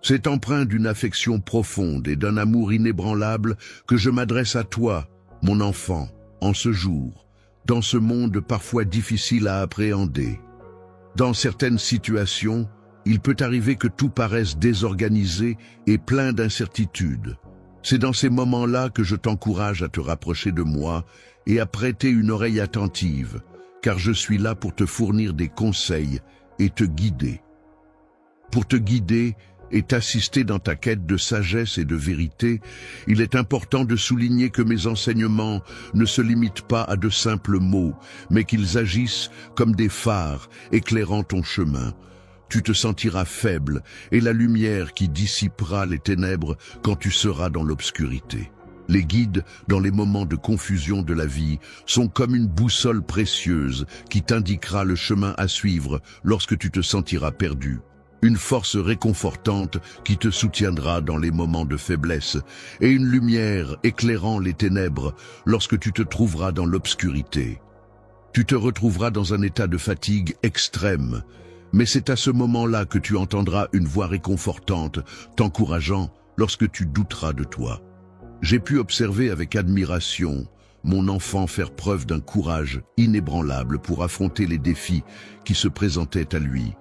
C'est empreint d'une affection profonde et d'un amour inébranlable que je m'adresse à toi, mon enfant, en ce jour, dans ce monde parfois difficile à appréhender. Dans certaines situations, il peut arriver que tout paraisse désorganisé et plein d'incertitudes. C'est dans ces moments-là que je t'encourage à te rapprocher de moi et à prêter une oreille attentive, car je suis là pour te fournir des conseils et te guider. Pour te guider et t'assister dans ta quête de sagesse et de vérité, il est important de souligner que mes enseignements ne se limitent pas à de simples mots, mais qu'ils agissent comme des phares éclairant ton chemin. Tu te sentiras faible et la lumière qui dissipera les ténèbres quand tu seras dans l'obscurité. Les guides, dans les moments de confusion de la vie, sont comme une boussole précieuse qui t'indiquera le chemin à suivre lorsque tu te sentiras perdu. Une force réconfortante qui te soutiendra dans les moments de faiblesse et une lumière éclairant les ténèbres lorsque tu te trouveras dans l'obscurité. Tu te retrouveras dans un état de fatigue extrême, mais c'est à ce moment-là que tu entendras une voix réconfortante t'encourageant lorsque tu douteras de toi. J'ai pu observer avec admiration mon enfant faire preuve d'un courage inébranlable pour affronter les défis qui se présentaient à lui.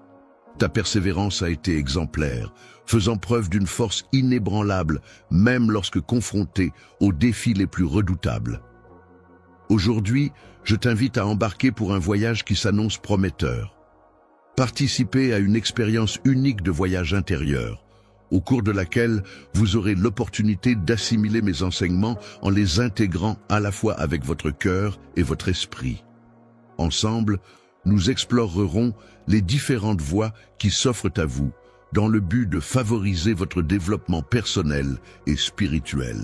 Ta persévérance a été exemplaire, faisant preuve d'une force inébranlable, même lorsque confronté aux défis les plus redoutables. Aujourd'hui, je t'invite à embarquer pour un voyage qui s'annonce prometteur. Participer à une expérience unique de voyage intérieur, au cours de laquelle vous aurez l'opportunité d'assimiler mes enseignements en les intégrant à la fois avec votre cœur et votre esprit. Ensemble, nous explorerons les différentes voies qui s'offrent à vous dans le but de favoriser votre développement personnel et spirituel.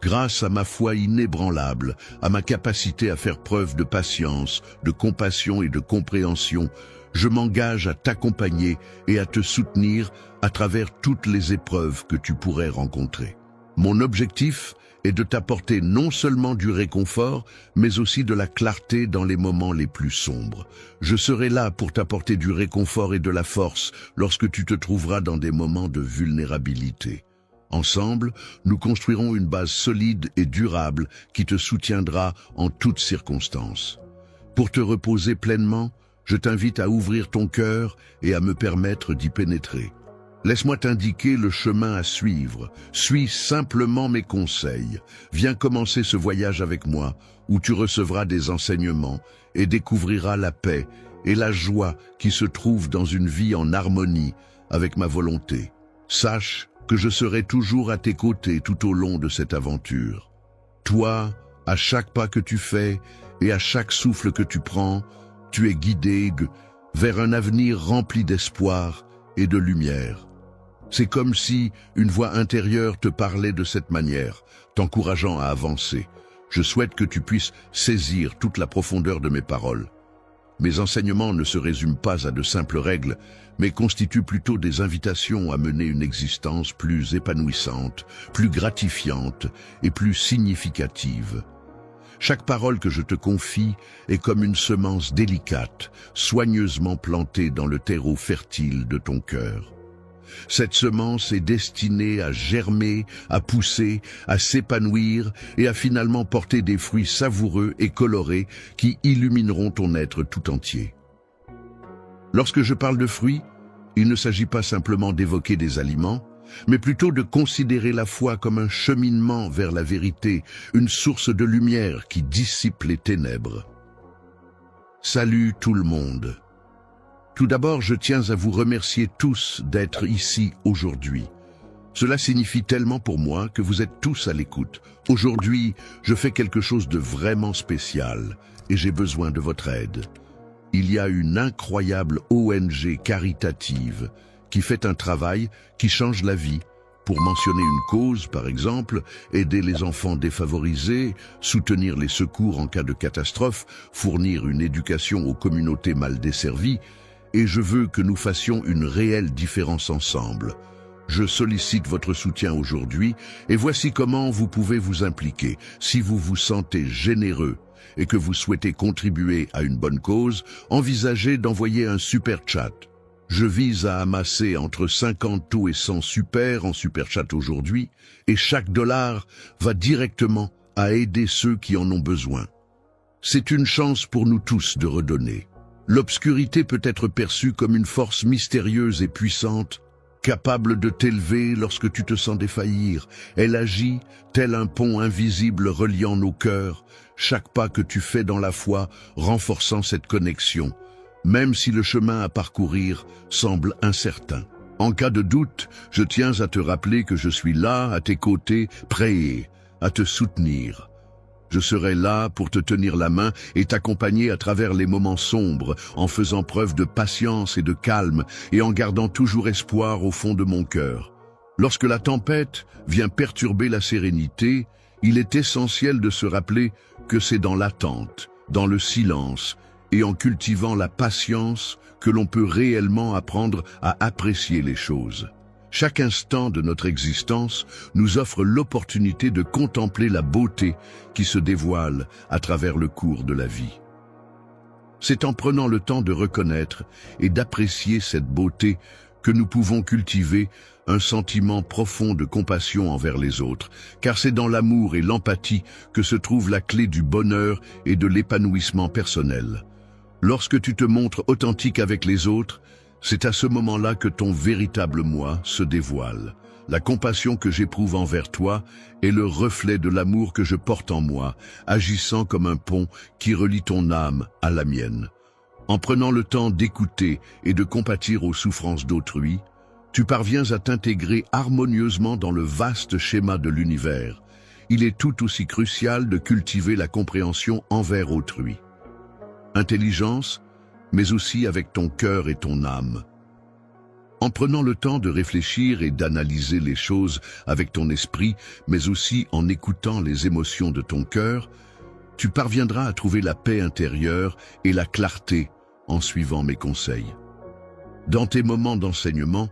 Grâce à ma foi inébranlable, à ma capacité à faire preuve de patience, de compassion et de compréhension, je m'engage à t'accompagner et à te soutenir à travers toutes les épreuves que tu pourrais rencontrer. Mon objectif est de t'apporter non seulement du réconfort, mais aussi de la clarté dans les moments les plus sombres. Je serai là pour t'apporter du réconfort et de la force lorsque tu te trouveras dans des moments de vulnérabilité. Ensemble, nous construirons une base solide et durable qui te soutiendra en toutes circonstances. Pour te reposer pleinement, je t'invite à ouvrir ton cœur et à me permettre d'y pénétrer. Laisse-moi t'indiquer le chemin à suivre. Suis simplement mes conseils. Viens commencer ce voyage avec moi, où tu recevras des enseignements et découvriras la paix et la joie qui se trouvent dans une vie en harmonie avec ma volonté. Sache que je serai toujours à tes côtés tout au long de cette aventure. Toi, à chaque pas que tu fais et à chaque souffle que tu prends, tu es guidé vers un avenir rempli d'espoir et de lumière. C'est comme si une voix intérieure te parlait de cette manière, t'encourageant à avancer. Je souhaite que tu puisses saisir toute la profondeur de mes paroles. Mes enseignements ne se résument pas à de simples règles, mais constituent plutôt des invitations à mener une existence plus épanouissante, plus gratifiante et plus significative. Chaque parole que je te confie est comme une semence délicate, soigneusement plantée dans le terreau fertile de ton cœur. Cette semence est destinée à germer, à pousser, à s'épanouir et à finalement porter des fruits savoureux et colorés qui illumineront ton être tout entier. Lorsque je parle de fruits, il ne s'agit pas simplement d'évoquer des aliments, mais plutôt de considérer la foi comme un cheminement vers la vérité, une source de lumière qui dissipe les ténèbres. Salut tout le monde. Tout d'abord, je tiens à vous remercier tous d'être ici aujourd'hui. Cela signifie tellement pour moi que vous êtes tous à l'écoute. Aujourd'hui, je fais quelque chose de vraiment spécial et j'ai besoin de votre aide. Il y a une incroyable ONG caritative qui fait un travail qui change la vie. Pour mentionner une cause, par exemple, aider les enfants défavorisés, soutenir les secours en cas de catastrophe, fournir une éducation aux communautés mal desservies, et je veux que nous fassions une réelle différence ensemble. Je sollicite votre soutien aujourd'hui et voici comment vous pouvez vous impliquer. Si vous vous sentez généreux et que vous souhaitez contribuer à une bonne cause, envisagez d'envoyer un super chat. Je vise à amasser entre 50 taux et 100 super en super chat aujourd'hui, et chaque dollar va directement à aider ceux qui en ont besoin. C'est une chance pour nous tous de redonner. L'obscurité peut être perçue comme une force mystérieuse et puissante, capable de t'élever lorsque tu te sens défaillir. Elle agit tel un pont invisible reliant nos cœurs, chaque pas que tu fais dans la foi renforçant cette connexion, même si le chemin à parcourir semble incertain. En cas de doute, je tiens à te rappeler que je suis là, à tes côtés, prêt à te soutenir. Je serai là pour te tenir la main et t'accompagner à travers les moments sombres, en faisant preuve de patience et de calme, et en gardant toujours espoir au fond de mon cœur. Lorsque la tempête vient perturber la sérénité, il est essentiel de se rappeler que c'est dans l'attente, dans le silence, et en cultivant la patience que l'on peut réellement apprendre à apprécier les choses. Chaque instant de notre existence nous offre l'opportunité de contempler la beauté qui se dévoile à travers le cours de la vie. C'est en prenant le temps de reconnaître et d'apprécier cette beauté que nous pouvons cultiver un sentiment profond de compassion envers les autres, car c'est dans l'amour et l'empathie que se trouve la clé du bonheur et de l'épanouissement personnel. Lorsque tu te montres authentique avec les autres, c'est à ce moment-là que ton véritable moi se dévoile. La compassion que j'éprouve envers toi est le reflet de l'amour que je porte en moi, agissant comme un pont qui relie ton âme à la mienne. En prenant le temps d'écouter et de compatir aux souffrances d'autrui, tu parviens à t'intégrer harmonieusement dans le vaste schéma de l'univers. Il est tout aussi crucial de cultiver la compréhension envers autrui. Intelligence, mais aussi avec ton cœur et ton âme. En prenant le temps de réfléchir et d'analyser les choses avec ton esprit, mais aussi en écoutant les émotions de ton cœur, tu parviendras à trouver la paix intérieure et la clarté en suivant mes conseils. Dans tes moments d'enseignement,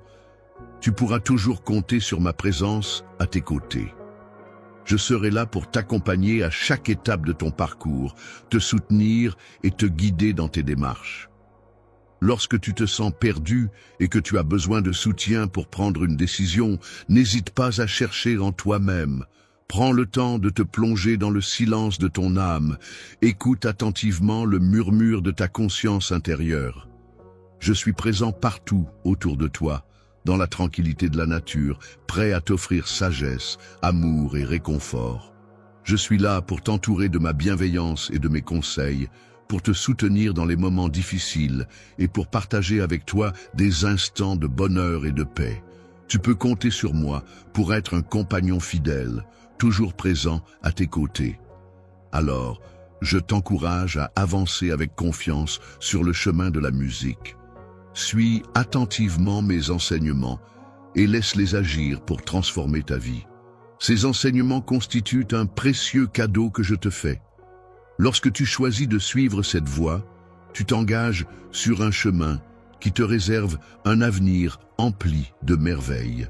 tu pourras toujours compter sur ma présence à tes côtés. Je serai là pour t'accompagner à chaque étape de ton parcours, te soutenir et te guider dans tes démarches. Lorsque tu te sens perdu et que tu as besoin de soutien pour prendre une décision, n'hésite pas à chercher en toi-même. Prends le temps de te plonger dans le silence de ton âme. Écoute attentivement le murmure de ta conscience intérieure. Je suis présent partout autour de toi, dans la tranquillité de la nature, prêt à t'offrir sagesse, amour et réconfort. Je suis là pour t'entourer de ma bienveillance et de mes conseils, pour te soutenir dans les moments difficiles et pour partager avec toi des instants de bonheur et de paix. Tu peux compter sur moi pour être un compagnon fidèle, toujours présent à tes côtés. Alors, je t'encourage à avancer avec confiance sur le chemin de la musique. Suis attentivement mes enseignements et laisse-les agir pour transformer ta vie. Ces enseignements constituent un précieux cadeau que je te fais. Lorsque tu choisis de suivre cette voie, tu t'engages sur un chemin qui te réserve un avenir empli de merveilles.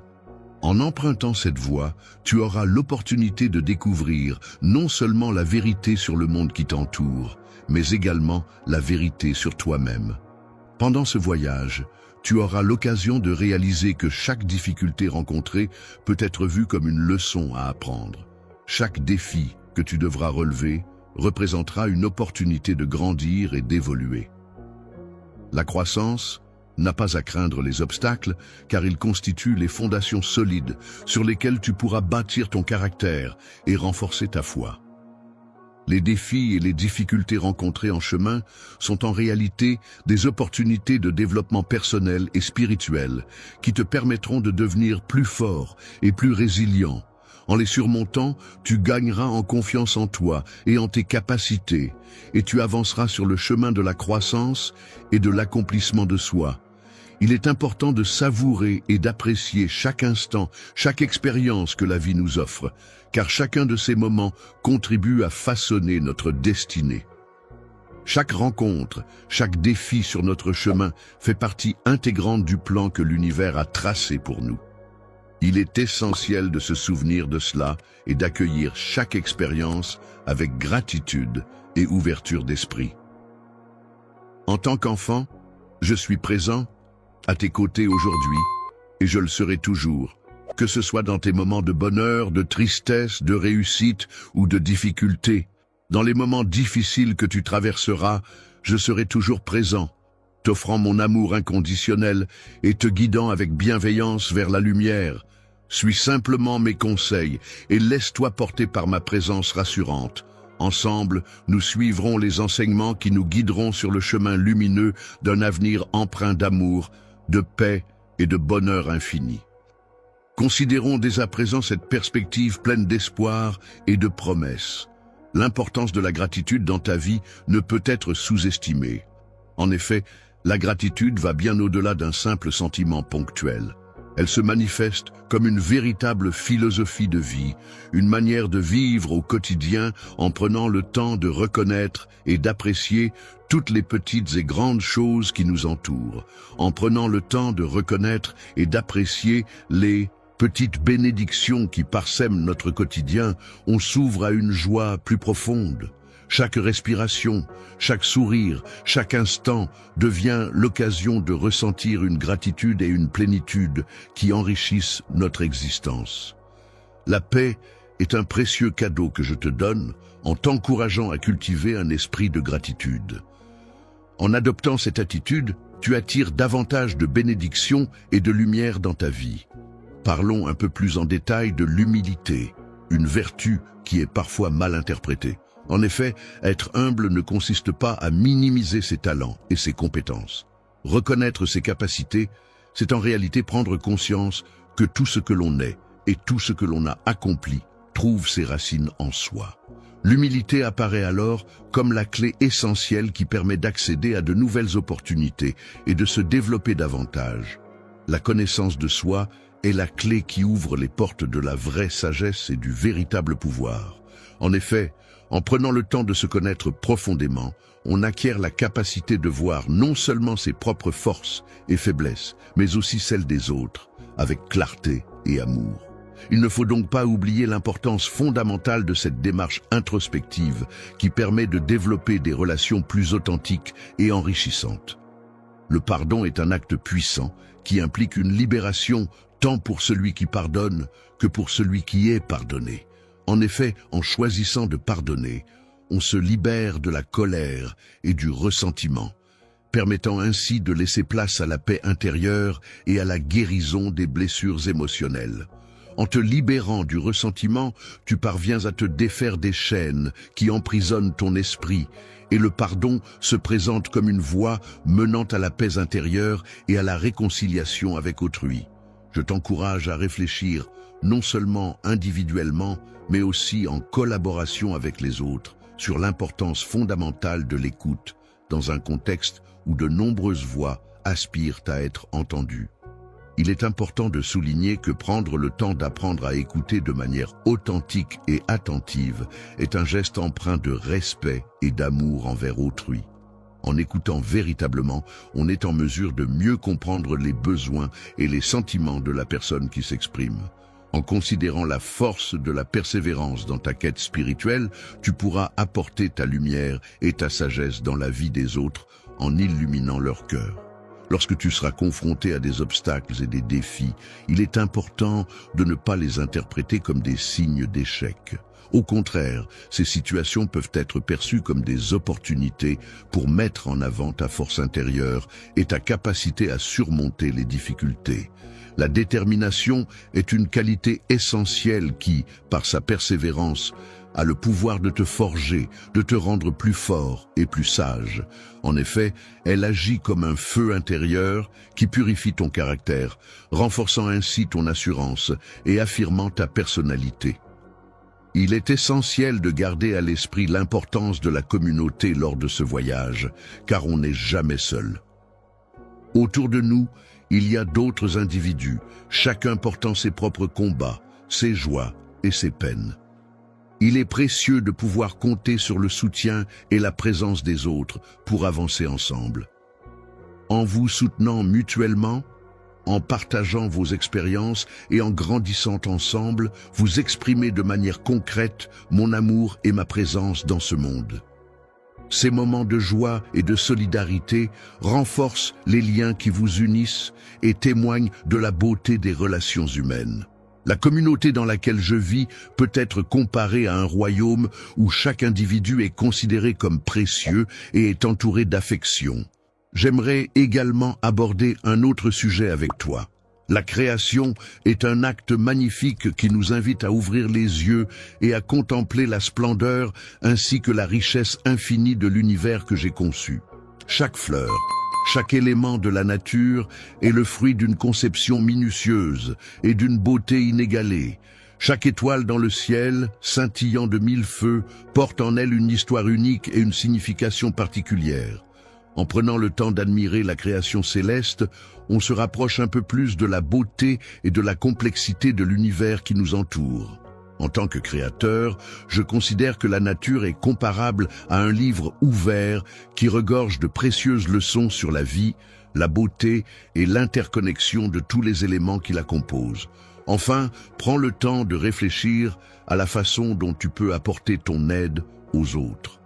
En empruntant cette voie, tu auras l'opportunité de découvrir non seulement la vérité sur le monde qui t'entoure, mais également la vérité sur toi-même. Pendant ce voyage, tu auras l'occasion de réaliser que chaque difficulté rencontrée peut être vue comme une leçon à apprendre. Chaque défi que tu devras relever représentera une opportunité de grandir et d'évoluer. La croissance n'a pas à craindre les obstacles, car ils constituent les fondations solides sur lesquelles tu pourras bâtir ton caractère et renforcer ta foi. Les défis et les difficultés rencontrées en chemin sont en réalité des opportunités de développement personnel et spirituel qui te permettront de devenir plus fort et plus résilient. En les surmontant, tu gagneras en confiance en toi et en tes capacités, et tu avanceras sur le chemin de la croissance et de l'accomplissement de soi. Il est important de savourer et d'apprécier chaque instant, chaque expérience que la vie nous offre, car chacun de ces moments contribue à façonner notre destinée. Chaque rencontre, chaque défi sur notre chemin fait partie intégrante du plan que l'univers a tracé pour nous. Il est essentiel de se souvenir de cela et d'accueillir chaque expérience avec gratitude et ouverture d'esprit. En tant qu'enfant, je suis présent à tes côtés aujourd'hui, et je le serai toujours, que ce soit dans tes moments de bonheur, de tristesse, de réussite ou de difficulté. Dans les moments difficiles que tu traverseras, je serai toujours présent, t'offrant mon amour inconditionnel et te guidant avec bienveillance vers la lumière. Suis simplement mes conseils et laisse-toi porter par ma présence rassurante. Ensemble, nous suivrons les enseignements qui nous guideront sur le chemin lumineux d'un avenir empreint d'amour, de paix et de bonheur infini. Considérons dès à présent cette perspective pleine d'espoir et de promesses. L'importance de la gratitude dans ta vie ne peut être sous-estimée. En effet, la gratitude va bien au-delà d'un simple sentiment ponctuel. Elle se manifeste comme une véritable philosophie de vie, une manière de vivre au quotidien en prenant le temps de reconnaître et d'apprécier toutes les petites et grandes choses qui nous entourent, en prenant le temps de reconnaître et d'apprécier les petites bénédictions qui parsèment notre quotidien, on s'ouvre à une joie plus profonde. Chaque respiration, chaque sourire, chaque instant devient l'occasion de ressentir une gratitude et une plénitude qui enrichissent notre existence. La paix est un précieux cadeau que je te donne en t'encourageant à cultiver un esprit de gratitude. En adoptant cette attitude, tu attires davantage de bénédictions et de lumière dans ta vie. Parlons un peu plus en détail de l'humilité, une vertu qui est parfois mal interprétée. En effet, être humble ne consiste pas à minimiser ses talents et ses compétences. Reconnaître ses capacités, c'est en réalité prendre conscience que tout ce que l'on est et tout ce que l'on a accompli trouve ses racines en soi. L'humilité apparaît alors comme la clé essentielle qui permet d'accéder à de nouvelles opportunités et de se développer davantage. La connaissance de soi est la clé qui ouvre les portes de la vraie sagesse et du véritable pouvoir. En effet, en prenant le temps de se connaître profondément, on acquiert la capacité de voir non seulement ses propres forces et faiblesses, mais aussi celles des autres, avec clarté et amour. Il ne faut donc pas oublier l'importance fondamentale de cette démarche introspective qui permet de développer des relations plus authentiques et enrichissantes. Le pardon est un acte puissant qui implique une libération tant pour celui qui pardonne que pour celui qui est pardonné. En effet, en choisissant de pardonner, on se libère de la colère et du ressentiment, permettant ainsi de laisser place à la paix intérieure et à la guérison des blessures émotionnelles. En te libérant du ressentiment, tu parviens à te défaire des chaînes qui emprisonnent ton esprit, et le pardon se présente comme une voie menant à la paix intérieure et à la réconciliation avec autrui. Je t'encourage à réfléchir non seulement individuellement, mais aussi en collaboration avec les autres, sur l'importance fondamentale de l'écoute, dans un contexte où de nombreuses voix aspirent à être entendues. Il est important de souligner que prendre le temps d'apprendre à écouter de manière authentique et attentive est un geste empreint de respect et d'amour envers autrui. En écoutant véritablement, on est en mesure de mieux comprendre les besoins et les sentiments de la personne qui s'exprime. En considérant la force de la persévérance dans ta quête spirituelle, tu pourras apporter ta lumière et ta sagesse dans la vie des autres en illuminant leur cœur. Lorsque tu seras confronté à des obstacles et des défis, il est important de ne pas les interpréter comme des signes d'échec. Au contraire, ces situations peuvent être perçues comme des opportunités pour mettre en avant ta force intérieure et ta capacité à surmonter les difficultés. La détermination est une qualité essentielle qui, par sa persévérance, a le pouvoir de te forger, de te rendre plus fort et plus sage. En effet, elle agit comme un feu intérieur qui purifie ton caractère, renforçant ainsi ton assurance et affirmant ta personnalité. Il est essentiel de garder à l'esprit l'importance de la communauté lors de ce voyage, car on n'est jamais seul. Autour de nous, il y a d'autres individus, chacun portant ses propres combats, ses joies et ses peines. Il est précieux de pouvoir compter sur le soutien et la présence des autres pour avancer ensemble. En vous soutenant mutuellement, en partageant vos expériences et en grandissant ensemble, vous exprimez de manière concrète mon amour et ma présence dans ce monde. Ces moments de joie et de solidarité renforcent les liens qui vous unissent et témoignent de la beauté des relations humaines. La communauté dans laquelle je vis peut être comparée à un royaume où chaque individu est considéré comme précieux et est entouré d'affection. J'aimerais également aborder un autre sujet avec toi. La création est un acte magnifique qui nous invite à ouvrir les yeux et à contempler la splendeur ainsi que la richesse infinie de l'univers que j'ai conçu. Chaque fleur, chaque élément de la nature est le fruit d'une conception minutieuse et d'une beauté inégalée. Chaque étoile dans le ciel, scintillant de mille feux, porte en elle une histoire unique et une signification particulière. En prenant le temps d'admirer la création céleste, on se rapproche un peu plus de la beauté et de la complexité de l'univers qui nous entoure. En tant que créateur, je considère que la nature est comparable à un livre ouvert qui regorge de précieuses leçons sur la vie, la beauté et l'interconnexion de tous les éléments qui la composent. Enfin, prends le temps de réfléchir à la façon dont tu peux apporter ton aide aux autres.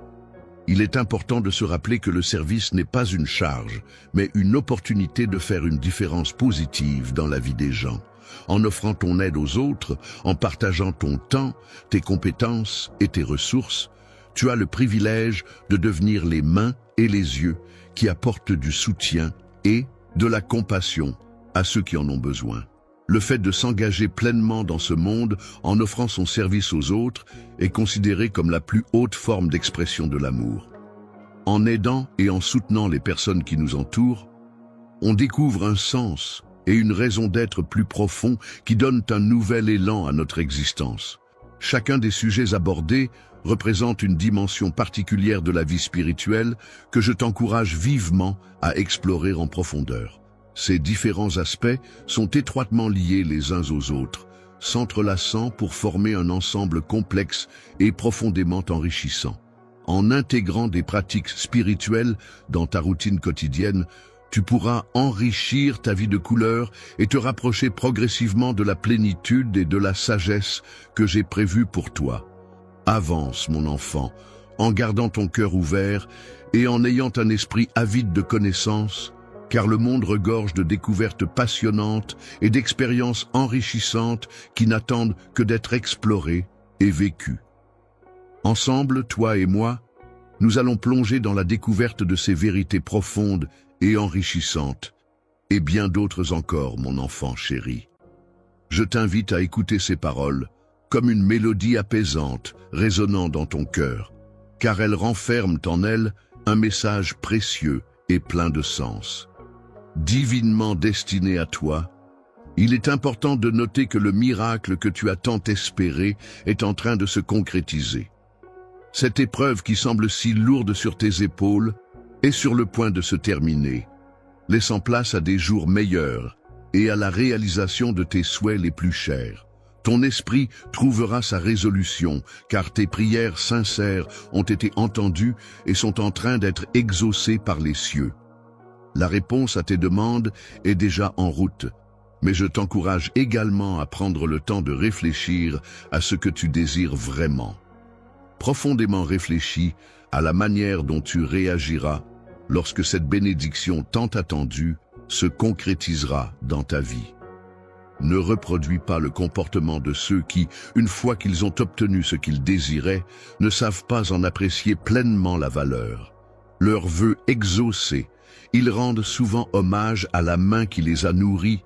Il est important de se rappeler que le service n'est pas une charge, mais une opportunité de faire une différence positive dans la vie des gens. En offrant ton aide aux autres, en partageant ton temps, tes compétences et tes ressources, tu as le privilège de devenir les mains et les yeux qui apportent du soutien et de la compassion à ceux qui en ont besoin. Le fait de s'engager pleinement dans ce monde en offrant son service aux autres est considéré comme la plus haute forme d'expression de l'amour. En aidant et en soutenant les personnes qui nous entourent, on découvre un sens et une raison d'être plus profond qui donnent un nouvel élan à notre existence. Chacun des sujets abordés représente une dimension particulière de la vie spirituelle que je t'encourage vivement à explorer en profondeur. Ces différents aspects sont étroitement liés les uns aux autres, s'entrelaçant pour former un ensemble complexe et profondément enrichissant. En intégrant des pratiques spirituelles dans ta routine quotidienne, tu pourras enrichir ta vie de couleurs et te rapprocher progressivement de la plénitude et de la sagesse que j'ai prévues pour toi. Avance, mon enfant, en gardant ton cœur ouvert et en ayant un esprit avide de connaissances, car le monde regorge de découvertes passionnantes et d'expériences enrichissantes qui n'attendent que d'être explorées et vécues. Ensemble, toi et moi, nous allons plonger dans la découverte de ces vérités profondes et enrichissantes, et bien d'autres encore, mon enfant chéri. Je t'invite à écouter ces paroles comme une mélodie apaisante résonnant dans ton cœur, car elles renferment en elles un message précieux et plein de sens. Divinement destiné à toi, il est important de noter que le miracle que tu as tant espéré est en train de se concrétiser. Cette épreuve qui semble si lourde sur tes épaules est sur le point de se terminer, laissant place à des jours meilleurs et à la réalisation de tes souhaits les plus chers. Ton esprit trouvera sa résolution, car tes prières sincères ont été entendues et sont en train d'être exaucées par les cieux. La réponse à tes demandes est déjà en route, mais je t'encourage également à prendre le temps de réfléchir à ce que tu désires vraiment. Profondément réfléchis à la manière dont tu réagiras lorsque cette bénédiction tant attendue se concrétisera dans ta vie. Ne reproduis pas le comportement de ceux qui, une fois qu'ils ont obtenu ce qu'ils désiraient, ne savent pas en apprécier pleinement la valeur. Leurs vœux exaucés, ils rendent souvent hommage à la main qui les a nourris,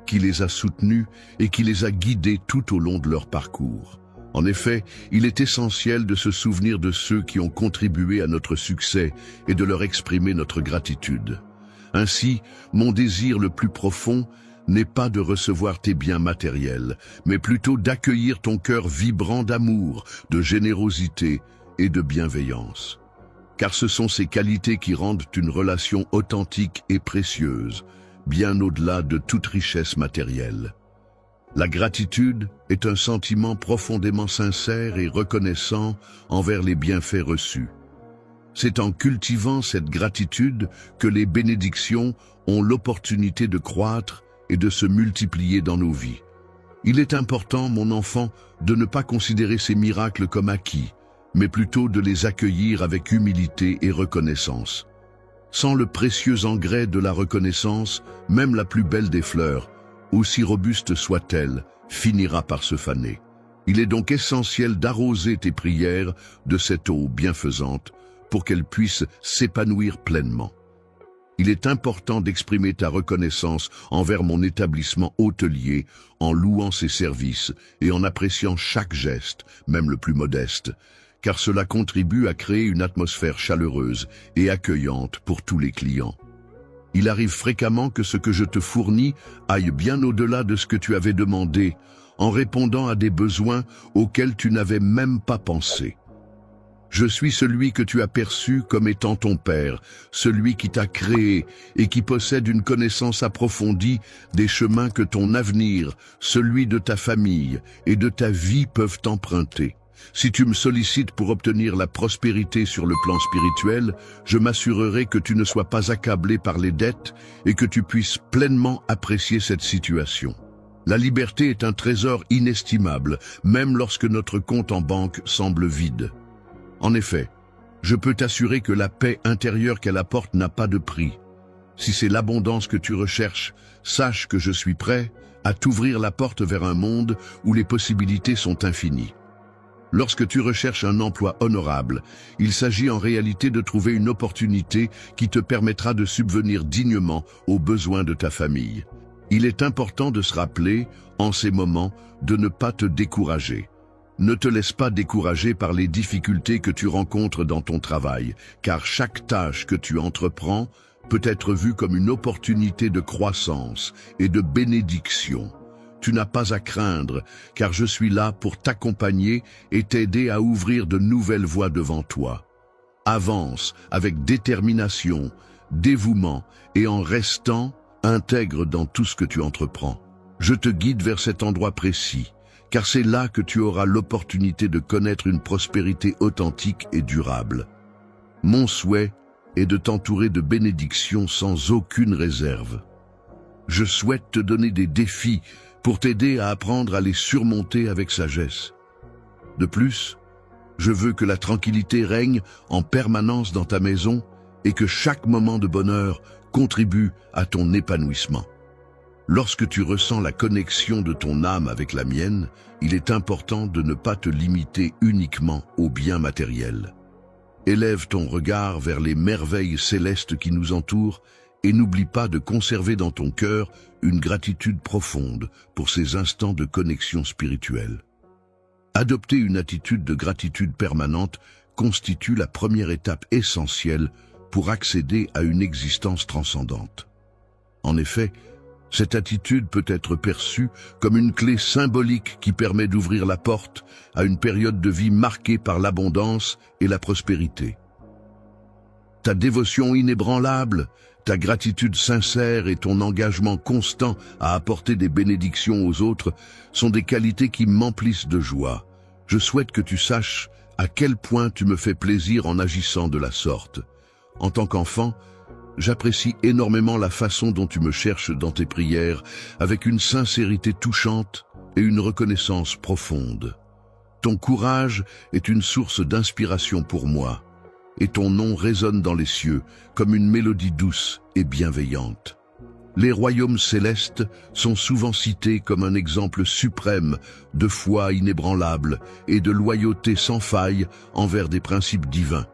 qui les a soutenus et qui les a guidés tout au long de leur parcours. En effet, il est essentiel de se souvenir de ceux qui ont contribué à notre succès et de leur exprimer notre gratitude. Ainsi, mon désir le plus profond n'est pas de recevoir tes biens matériels, mais plutôt d'accueillir ton cœur vibrant d'amour, de générosité et de bienveillance. Car ce sont ces qualités qui rendent une relation authentique et précieuse, bien au-delà de toute richesse matérielle. La gratitude est un sentiment profondément sincère et reconnaissant envers les bienfaits reçus. C'est en cultivant cette gratitude que les bénédictions ont l'opportunité de croître et de se multiplier dans nos vies. Il est important, mon enfant, de ne pas considérer ces miracles comme acquis, mais plutôt de les accueillir avec humilité et reconnaissance. Sans le précieux engrais de la reconnaissance, même la plus belle des fleurs, aussi robuste soit-elle, finira par se faner. Il est donc essentiel d'arroser tes prières de cette eau bienfaisante pour qu'elles puissent s'épanouir pleinement. Il est important d'exprimer ta reconnaissance envers mon établissement hôtelier en louant ses services et en appréciant chaque geste, même le plus modeste, car cela contribue à créer une atmosphère chaleureuse et accueillante pour tous les clients. Il arrive fréquemment que ce que je te fournis aille bien au-delà de ce que tu avais demandé, en répondant à des besoins auxquels tu n'avais même pas pensé. Je suis celui que tu as perçu comme étant ton Père, celui qui t'a créé et qui possède une connaissance approfondie des chemins que ton avenir, celui de ta famille et de ta vie peuvent emprunter. Si tu me sollicites pour obtenir la prospérité sur le plan spirituel, je m'assurerai que tu ne sois pas accablé par les dettes et que tu puisses pleinement apprécier cette situation. La liberté est un trésor inestimable, même lorsque notre compte en banque semble vide. En effet, je peux t'assurer que la paix intérieure qu'elle apporte n'a pas de prix. Si c'est l'abondance que tu recherches, sache que je suis prêt à t'ouvrir la porte vers un monde où les possibilités sont infinies. Lorsque tu recherches un emploi honorable, il s'agit en réalité de trouver une opportunité qui te permettra de subvenir dignement aux besoins de ta famille. Il est important de se rappeler, en ces moments, de ne pas te décourager. Ne te laisse pas décourager par les difficultés que tu rencontres dans ton travail, car chaque tâche que tu entreprends peut être vue comme une opportunité de croissance et de bénédiction. Tu n'as pas à craindre, car je suis là pour t'accompagner et t'aider à ouvrir de nouvelles voies devant toi. Avance avec détermination, dévouement et en restant intègre dans tout ce que tu entreprends. Je te guide vers cet endroit précis, car c'est là que tu auras l'opportunité de connaître une prospérité authentique et durable. Mon souhait est de t'entourer de bénédictions sans aucune réserve. Je souhaite te donner des défis pour t'aider à apprendre à les surmonter avec sagesse. De plus, je veux que la tranquillité règne en permanence dans ta maison et que chaque moment de bonheur contribue à ton épanouissement. Lorsque tu ressens la connexion de ton âme avec la mienne, il est important de ne pas te limiter uniquement aux biens matériels. Élève ton regard vers les merveilles célestes qui nous entourent et n'oublie pas de conserver dans ton cœur une gratitude profonde pour ces instants de connexion spirituelle. Adopter une attitude de gratitude permanente constitue la première étape essentielle pour accéder à une existence transcendante. En effet, cette attitude peut être perçue comme une clé symbolique qui permet d'ouvrir la porte à une période de vie marquée par l'abondance et la prospérité. Ta dévotion inébranlable, ta gratitude sincère et ton engagement constant à apporter des bénédictions aux autres sont des qualités qui m'emplissent de joie. Je souhaite que tu saches à quel point tu me fais plaisir en agissant de la sorte. En tant qu'enfant, j'apprécie énormément la façon dont tu me cherches dans tes prières, avec une sincérité touchante et une reconnaissance profonde. Ton courage est une source d'inspiration pour moi, et ton nom résonne dans les cieux comme une mélodie douce et bienveillante. Les royaumes célestes sont souvent cités comme un exemple suprême de foi inébranlable et de loyauté sans faille envers des principes divins.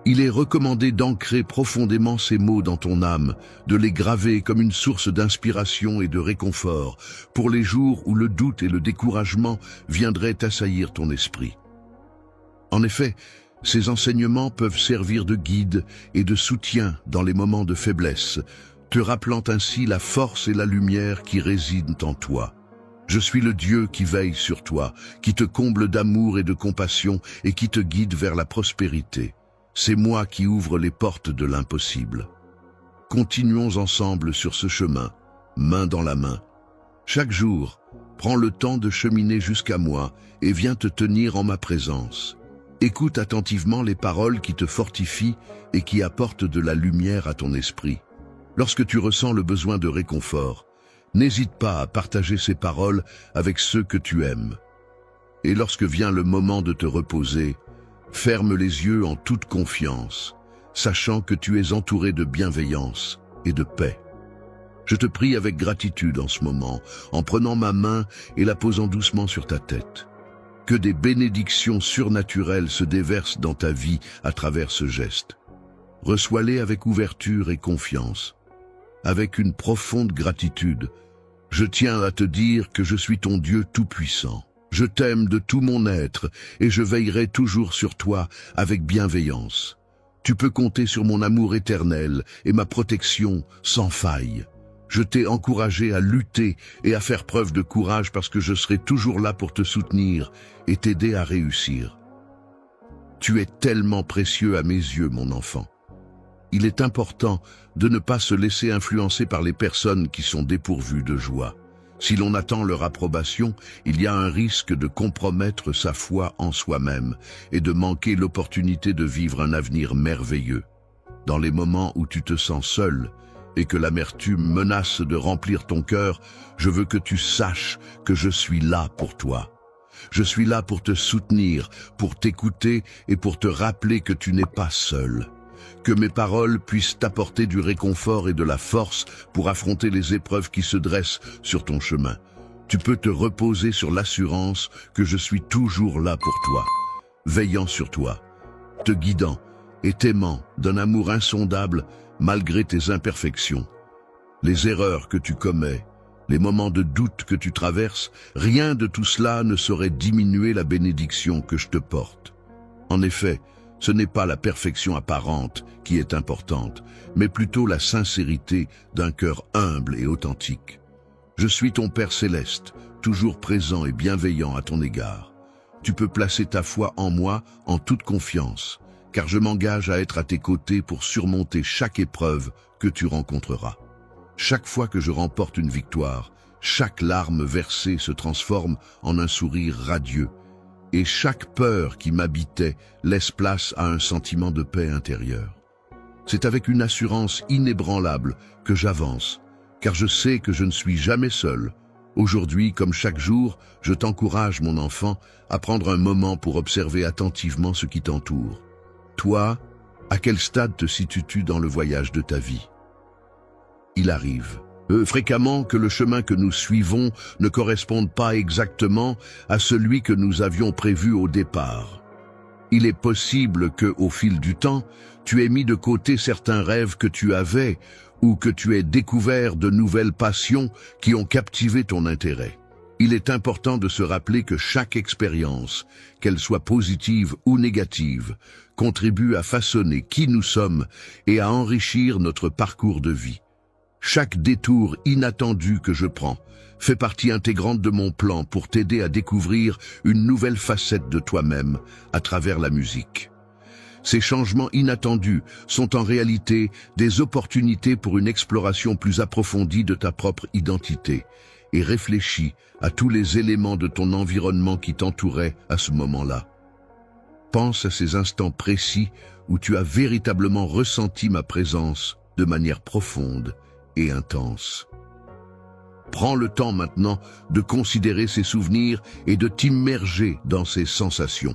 Il est recommandé d'ancrer profondément ces mots dans ton âme, de les graver comme une source d'inspiration et de réconfort pour les jours où le doute et le découragement viendraient assaillir ton esprit. En effet, ces enseignements peuvent servir de guide et de soutien dans les moments de faiblesse, te rappelant ainsi la force et la lumière qui résident en toi. Je suis le Dieu qui veille sur toi, qui te comble d'amour et de compassion et qui te guide vers la prospérité. C'est moi qui ouvre les portes de l'impossible. Continuons ensemble sur ce chemin, main dans la main. Chaque jour, prends le temps de cheminer jusqu'à moi et viens te tenir en ma présence. Écoute attentivement les paroles qui te fortifient et qui apportent de la lumière à ton esprit. Lorsque tu ressens le besoin de réconfort, n'hésite pas à partager ces paroles avec ceux que tu aimes. Et lorsque vient le moment de te reposer, Ferme les yeux en toute confiance, sachant que tu es entouré de bienveillance et de paix. Je te prie avec gratitude en ce moment, en prenant ma main et la posant doucement sur ta tête. Que des bénédictions surnaturelles se déversent dans ta vie à travers ce geste. Reçois-les avec ouverture et confiance. Avec une profonde gratitude, je tiens à te dire que je suis ton Dieu tout-puissant. Je t'aime de tout mon être et je veillerai toujours sur toi avec bienveillance. Tu peux compter sur mon amour éternel et ma protection sans faille. Je t'ai encouragé à lutter et à faire preuve de courage parce que je serai toujours là pour te soutenir et t'aider à réussir. Tu es tellement précieux à mes yeux, mon enfant. Il est important de ne pas se laisser influencer par les personnes qui sont dépourvues de joie. Si l'on attend leur approbation, il y a un risque de compromettre sa foi en soi-même et de manquer l'opportunité de vivre un avenir merveilleux. Dans les moments où tu te sens seul et que l'amertume menace de remplir ton cœur, je veux que tu saches que je suis là pour toi. Je suis là pour te soutenir, pour t'écouter et pour te rappeler que tu n'es pas seul. Que mes paroles puissent t'apporter du réconfort et de la force pour affronter les épreuves qui se dressent sur ton chemin. Tu peux te reposer sur l'assurance que je suis toujours là pour toi, veillant sur toi, te guidant et t'aimant d'un amour insondable malgré tes imperfections. Les erreurs que tu commets, les moments de doute que tu traverses, rien de tout cela ne saurait diminuer la bénédiction que je te porte. En effet, ce n'est pas la perfection apparente qui est importante, mais plutôt la sincérité d'un cœur humble et authentique. Je suis ton Père céleste, toujours présent et bienveillant à ton égard. Tu peux placer ta foi en moi en toute confiance, car je m'engage à être à tes côtés pour surmonter chaque épreuve que tu rencontreras. Chaque fois que je remporte une victoire, chaque larme versée se transforme en un sourire radieux, et chaque peur qui m'habitait laisse place à un sentiment de paix intérieure. C'est avec une assurance inébranlable que j'avance, car je sais que je ne suis jamais seul. Aujourd'hui, comme chaque jour, je t'encourage, mon enfant, à prendre un moment pour observer attentivement ce qui t'entoure. Toi, à quel stade te situes-tu dans le voyage de ta vie? Il arrive fréquemment que le chemin que nous suivons ne corresponde pas exactement à celui que nous avions prévu au départ. Il est possible que, au fil du temps, tu aies mis de côté certains rêves que tu avais ou que tu aies découvert de nouvelles passions qui ont captivé ton intérêt. Il est important de se rappeler que chaque expérience, qu'elle soit positive ou négative, contribue à façonner qui nous sommes et à enrichir notre parcours de vie. Chaque détour inattendu que je prends fait partie intégrante de mon plan pour t'aider à découvrir une nouvelle facette de toi-même à travers la musique. Ces changements inattendus sont en réalité des opportunités pour une exploration plus approfondie de ta propre identité et réfléchis à tous les éléments de ton environnement qui t'entouraient à ce moment-là. Pense à ces instants précis où tu as véritablement ressenti ma présence de manière profonde et intense. Prends le temps maintenant de considérer ces souvenirs et de t'immerger dans ces sensations.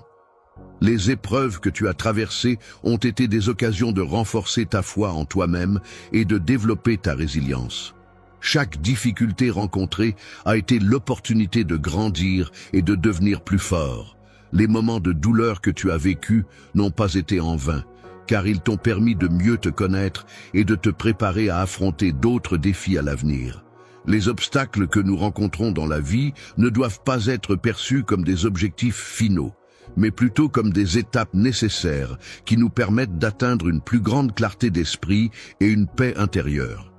Les épreuves que tu as traversées ont été des occasions de renforcer ta foi en toi-même et de développer ta résilience. Chaque difficulté rencontrée a été l'opportunité de grandir et de devenir plus fort. Les moments de douleur que tu as vécus n'ont pas été en vain, car ils t'ont permis de mieux te connaître et de te préparer à affronter d'autres défis à l'avenir. Les obstacles que nous rencontrons dans la vie ne doivent pas être perçus comme des objectifs finaux, mais plutôt comme des étapes nécessaires qui nous permettent d'atteindre une plus grande clarté d'esprit et une paix intérieure.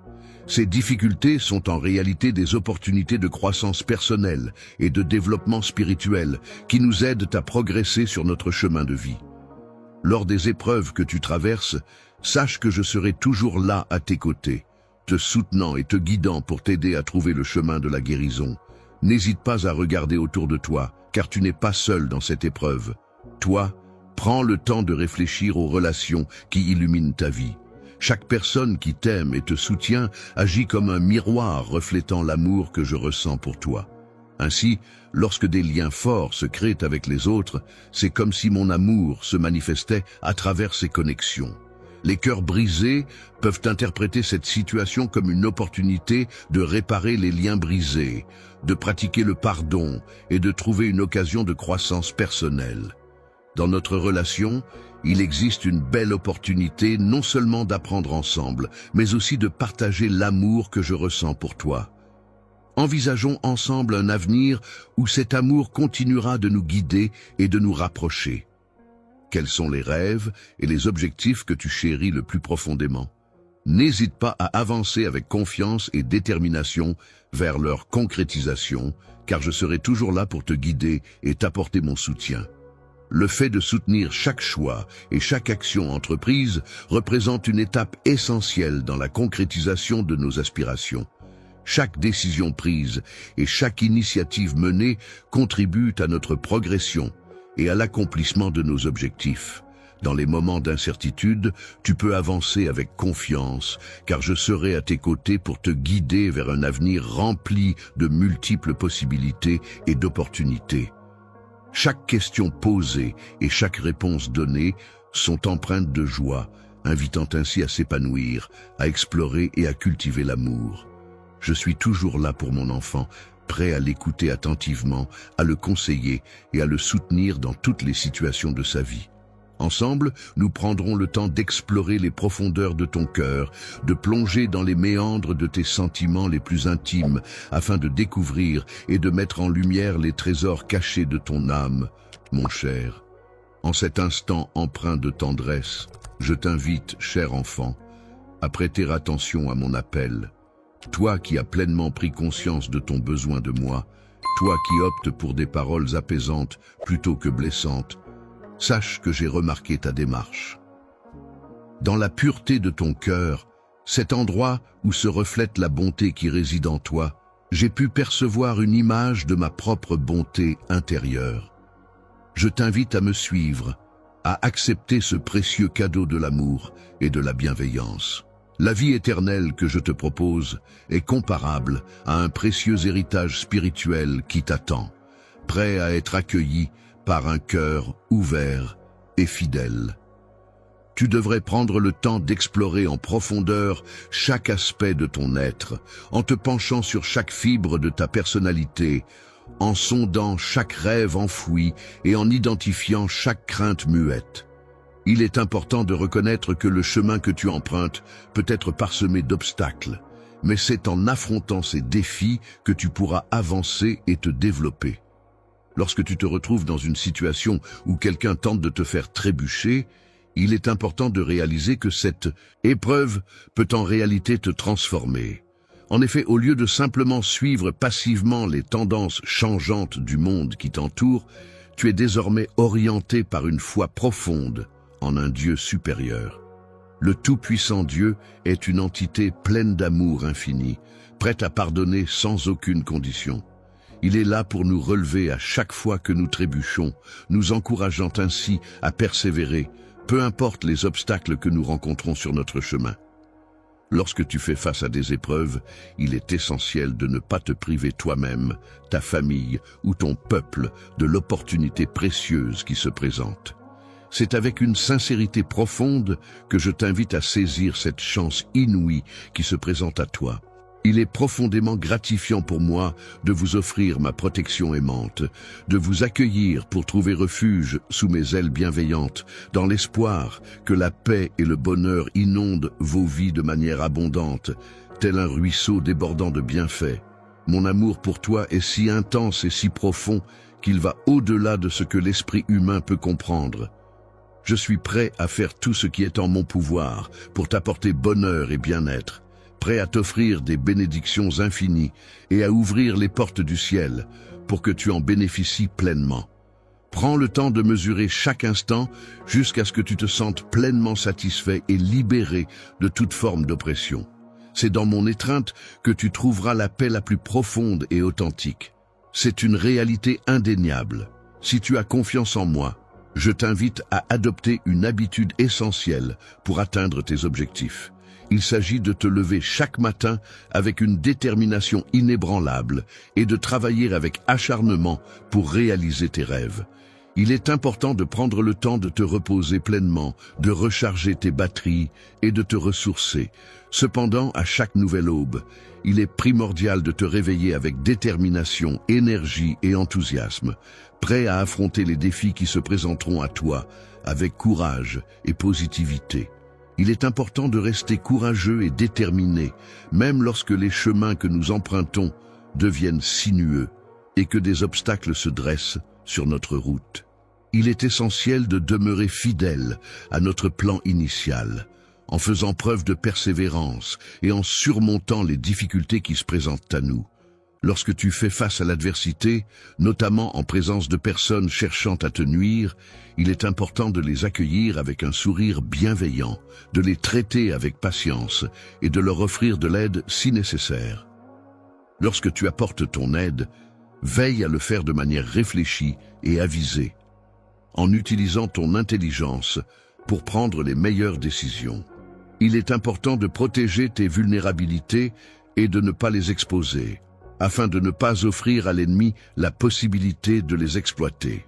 Ces difficultés sont en réalité des opportunités de croissance personnelle et de développement spirituel qui nous aident à progresser sur notre chemin de vie. Lors des épreuves que tu traverses, sache que je serai toujours là à tes côtés, te soutenant et te guidant pour t'aider à trouver le chemin de la guérison. N'hésite pas à regarder autour de toi, car tu n'es pas seul dans cette épreuve. Toi, prends le temps de réfléchir aux relations qui illuminent ta vie. Chaque personne qui t'aime et te soutient agit comme un miroir reflétant l'amour que je ressens pour toi. Ainsi, lorsque des liens forts se créent avec les autres, c'est comme si mon amour se manifestait à travers ces connexions. Les cœurs brisés peuvent interpréter cette situation comme une opportunité de réparer les liens brisés, de pratiquer le pardon et de trouver une occasion de croissance personnelle. Dans notre relation, il existe une belle opportunité non seulement d'apprendre ensemble, mais aussi de partager l'amour que je ressens pour toi. Envisageons ensemble un avenir où cet amour continuera de nous guider et de nous rapprocher. Quels sont les rêves et les objectifs que tu chéris le plus profondément? N'hésite pas à avancer avec confiance et détermination vers leur concrétisation, car je serai toujours là pour te guider et t'apporter mon soutien. Le fait de soutenir chaque choix et chaque action entreprise représente une étape essentielle dans la concrétisation de nos aspirations. Chaque décision prise et chaque initiative menée contribuent à notre progression et à l'accomplissement de nos objectifs. Dans les moments d'incertitude, tu peux avancer avec confiance, car je serai à tes côtés pour te guider vers un avenir rempli de multiples possibilités et d'opportunités. Chaque question posée et chaque réponse donnée sont empreintes de joie, invitant ainsi à s'épanouir, à explorer et à cultiver l'amour. Je suis toujours là pour mon enfant, prêt à l'écouter attentivement, à le conseiller et à le soutenir dans toutes les situations de sa vie. Ensemble, nous prendrons le temps d'explorer les profondeurs de ton cœur, de plonger dans les méandres de tes sentiments les plus intimes, afin de découvrir et de mettre en lumière les trésors cachés de ton âme, mon cher. En cet instant empreint de tendresse, je t'invite, cher enfant, à prêter attention à mon appel. Toi qui as pleinement pris conscience de ton besoin de moi, toi qui optes pour des paroles apaisantes plutôt que blessantes, sache que j'ai remarqué ta démarche. Dans la pureté de ton cœur, cet endroit où se reflète la bonté qui réside en toi, j'ai pu percevoir une image de ma propre bonté intérieure. Je t'invite à me suivre, à accepter ce précieux cadeau de l'amour et de la bienveillance. La vie éternelle que je te propose est comparable à un précieux héritage spirituel qui t'attend, prêt à être accueilli par un cœur ouvert et fidèle. Tu devrais prendre le temps d'explorer en profondeur chaque aspect de ton être, en te penchant sur chaque fibre de ta personnalité, en sondant chaque rêve enfoui et en identifiant chaque crainte muette. Il est important de reconnaître que le chemin que tu empruntes peut être parsemé d'obstacles, mais c'est en affrontant ces défis que tu pourras avancer et te développer. Lorsque tu te retrouves dans une situation où quelqu'un tente de te faire trébucher, il est important de réaliser que cette épreuve peut en réalité te transformer. En effet, au lieu de simplement suivre passivement les tendances changeantes du monde qui t'entoure, tu es désormais orienté par une foi profonde en un Dieu supérieur. Le tout-puissant Dieu est une entité pleine d'amour infini, prête à pardonner sans aucune condition. Il est là pour nous relever à chaque fois que nous trébuchons, nous encourageant ainsi à persévérer, peu importe les obstacles que nous rencontrons sur notre chemin. Lorsque tu fais face à des épreuves, il est essentiel de ne pas te priver toi-même, ta famille ou ton peuple de l'opportunité précieuse qui se présente. C'est avec une sincérité profonde que je t'invite à saisir cette chance inouïe qui se présente à toi. Il est profondément gratifiant pour moi de vous offrir ma protection aimante, de vous accueillir pour trouver refuge sous mes ailes bienveillantes, dans l'espoir que la paix et le bonheur inondent vos vies de manière abondante, tel un ruisseau débordant de bienfaits. Mon amour pour toi est si intense et si profond qu'il va au-delà de ce que l'esprit humain peut comprendre. Je suis prêt à faire tout ce qui est en mon pouvoir pour t'apporter bonheur et bien-être, prêt à t'offrir des bénédictions infinies et à ouvrir les portes du ciel pour que tu en bénéficies pleinement. Prends le temps de mesurer chaque instant jusqu'à ce que tu te sentes pleinement satisfait et libéré de toute forme d'oppression. C'est dans mon étreinte que tu trouveras la paix la plus profonde et authentique. C'est une réalité indéniable. Si tu as confiance en moi, je t'invite à adopter une habitude essentielle pour atteindre tes objectifs. Il s'agit de te lever chaque matin avec une détermination inébranlable et de travailler avec acharnement pour réaliser tes rêves. Il est important de prendre le temps de te reposer pleinement, de recharger tes batteries et de te ressourcer. Cependant, à chaque nouvelle aube, il est primordial de te réveiller avec détermination, énergie et enthousiasme, prêt à affronter les défis qui se présenteront à toi avec courage et positivité. Il est important de rester courageux et déterminé, même lorsque les chemins que nous empruntons deviennent sinueux et que des obstacles se dressent sur notre route. Il est essentiel de demeurer fidèle à notre plan initial, en faisant preuve de persévérance et en surmontant les difficultés qui se présentent à nous. Lorsque tu fais face à l'adversité, notamment en présence de personnes cherchant à te nuire, il est important de les accueillir avec un sourire bienveillant, de les traiter avec patience et de leur offrir de l'aide si nécessaire. Lorsque tu apportes ton aide, veille à le faire de manière réfléchie et avisée, en utilisant ton intelligence pour prendre les meilleures décisions. Il est important de protéger tes vulnérabilités et de ne pas les exposer, afin de ne pas offrir à l'ennemi la possibilité de les exploiter.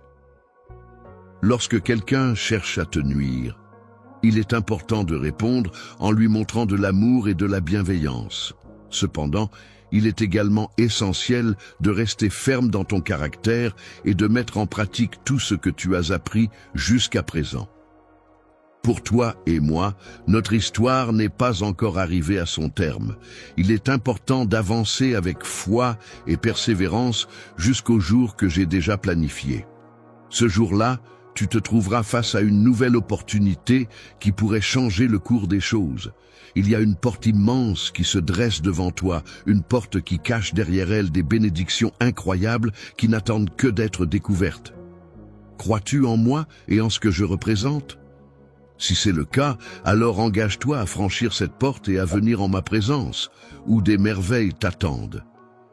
Lorsque quelqu'un cherche à te nuire, il est important de répondre en lui montrant de l'amour et de la bienveillance. Cependant, il est également essentiel de rester ferme dans ton caractère et de mettre en pratique tout ce que tu as appris jusqu'à présent. Pour toi et moi, notre histoire n'est pas encore arrivée à son terme. Il est important d'avancer avec foi et persévérance jusqu'au jour que j'ai déjà planifié. Ce jour-là, tu te trouveras face à une nouvelle opportunité qui pourrait changer le cours des choses. Il y a une porte immense qui se dresse devant toi, une porte qui cache derrière elle des bénédictions incroyables qui n'attendent que d'être découvertes. Crois-tu en moi et en ce que je représente ? Si c'est le cas, alors engage-toi à franchir cette porte et à venir en ma présence, où des merveilles t'attendent.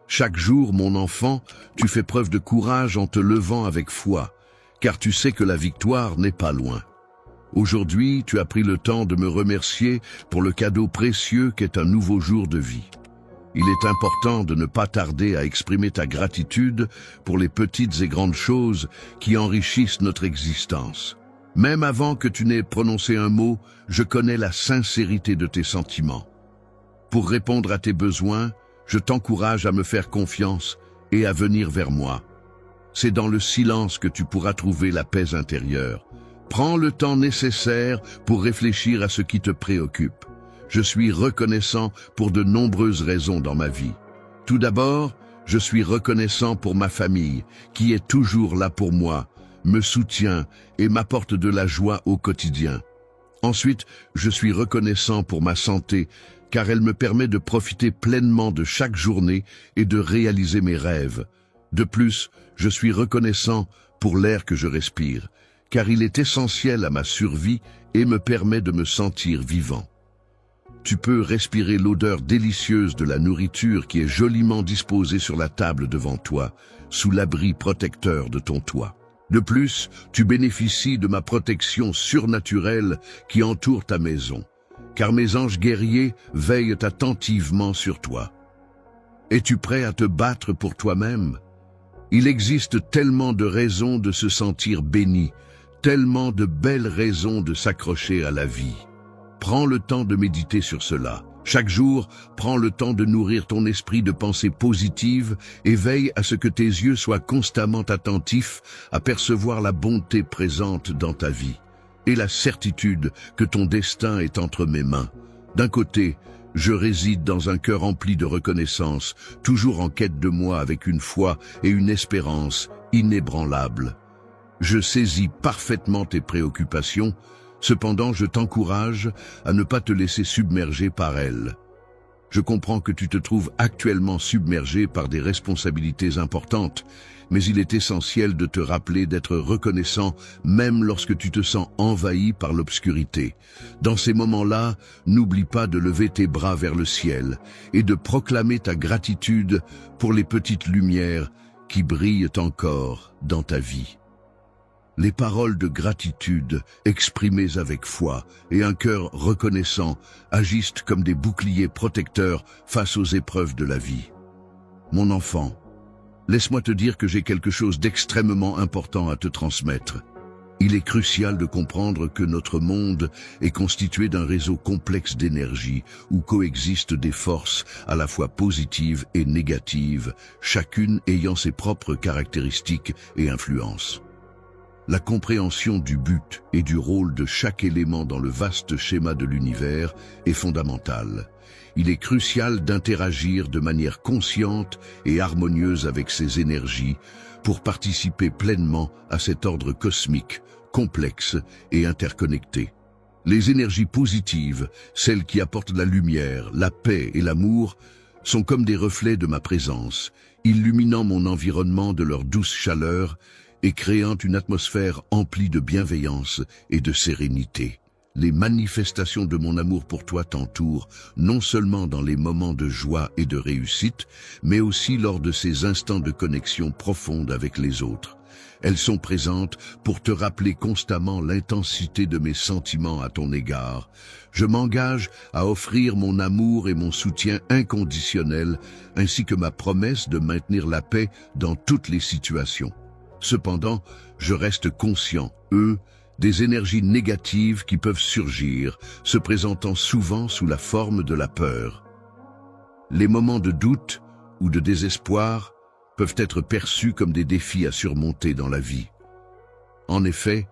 Chaque jour, mon enfant, tu fais preuve de courage en te levant avec foi, car tu sais que la victoire n'est pas loin. Aujourd'hui, tu as pris le temps de me remercier pour le cadeau précieux qu'est un nouveau jour de vie. Il est important de ne pas tarder à exprimer ta gratitude pour les petites et grandes choses qui enrichissent notre existence. Même avant que tu n'aies prononcé un mot, je connais la sincérité de tes sentiments. Pour répondre à tes besoins, je t'encourage à me faire confiance et à venir vers moi. C'est dans le silence que tu pourras trouver la paix intérieure. Prends le temps nécessaire pour réfléchir à ce qui te préoccupe. Je suis reconnaissant pour de nombreuses raisons dans ma vie. Tout d'abord, je suis reconnaissant pour ma famille, qui est toujours là pour moi, me soutient et m'apporte de la joie au quotidien. Ensuite, je suis reconnaissant pour ma santé, car elle me permet de profiter pleinement de chaque journée et de réaliser mes rêves. De plus, je suis reconnaissant pour l'air que je respire, car il est essentiel à ma survie et me permet de me sentir vivant. Tu peux respirer l'odeur délicieuse de la nourriture qui est joliment disposée sur la table devant toi, sous l'abri protecteur de ton toit. De plus, tu bénéficies de ma protection surnaturelle qui entoure ta maison, car mes anges guerriers veillent attentivement sur toi. Es-tu prêt à te battre pour toi-même? Il existe tellement de raisons de se sentir béni, tellement de belles raisons de s'accrocher à la vie. Prends le temps de méditer sur cela. Chaque jour, prends le temps de nourrir ton esprit de pensées positives et veille à ce que tes yeux soient constamment attentifs à percevoir la bonté présente dans ta vie et la certitude que ton destin est entre mes mains. D'un côté, je réside dans un cœur empli de reconnaissance, toujours en quête de moi avec une foi et une espérance inébranlables. Je saisis parfaitement tes préoccupations. Cependant, je t'encourage à ne pas te laisser submerger par elles. Je comprends que tu te trouves actuellement submergé par des responsabilités importantes, mais il est essentiel de te rappeler d'être reconnaissant même lorsque tu te sens envahi par l'obscurité. Dans ces moments-là, n'oublie pas de lever tes bras vers le ciel et de proclamer ta gratitude pour les petites lumières qui brillent encore dans ta vie. Les paroles de gratitude, exprimées avec foi et un cœur reconnaissant, agissent comme des boucliers protecteurs face aux épreuves de la vie. Mon enfant, laisse-moi te dire que j'ai quelque chose d'extrêmement important à te transmettre. Il est crucial de comprendre que notre monde est constitué d'un réseau complexe d'énergie où coexistent des forces à la fois positives et négatives, chacune ayant ses propres caractéristiques et influences. La compréhension du but et du rôle de chaque élément dans le vaste schéma de l'univers est fondamentale. Il est crucial d'interagir de manière consciente et harmonieuse avec ces énergies pour participer pleinement à cet ordre cosmique, complexe et interconnecté. Les énergies positives, celles qui apportent la lumière, la paix et l'amour, sont comme des reflets de ma présence, illuminant mon environnement de leur douce chaleur et créant une atmosphère emplie de bienveillance et de sérénité. Les manifestations de mon amour pour toi t'entourent, non seulement dans les moments de joie et de réussite, mais aussi lors de ces instants de connexion profonde avec les autres. Elles sont présentes pour te rappeler constamment l'intensité de mes sentiments à ton égard. Je m'engage à offrir mon amour et mon soutien inconditionnel, ainsi que ma promesse de maintenir la paix dans toutes les situations. Cependant, je reste conscient, des énergies négatives qui peuvent surgir, se présentant souvent sous la forme de la peur. Les moments de doute ou de désespoir peuvent être perçus comme des défis à surmonter dans la vie. En effet,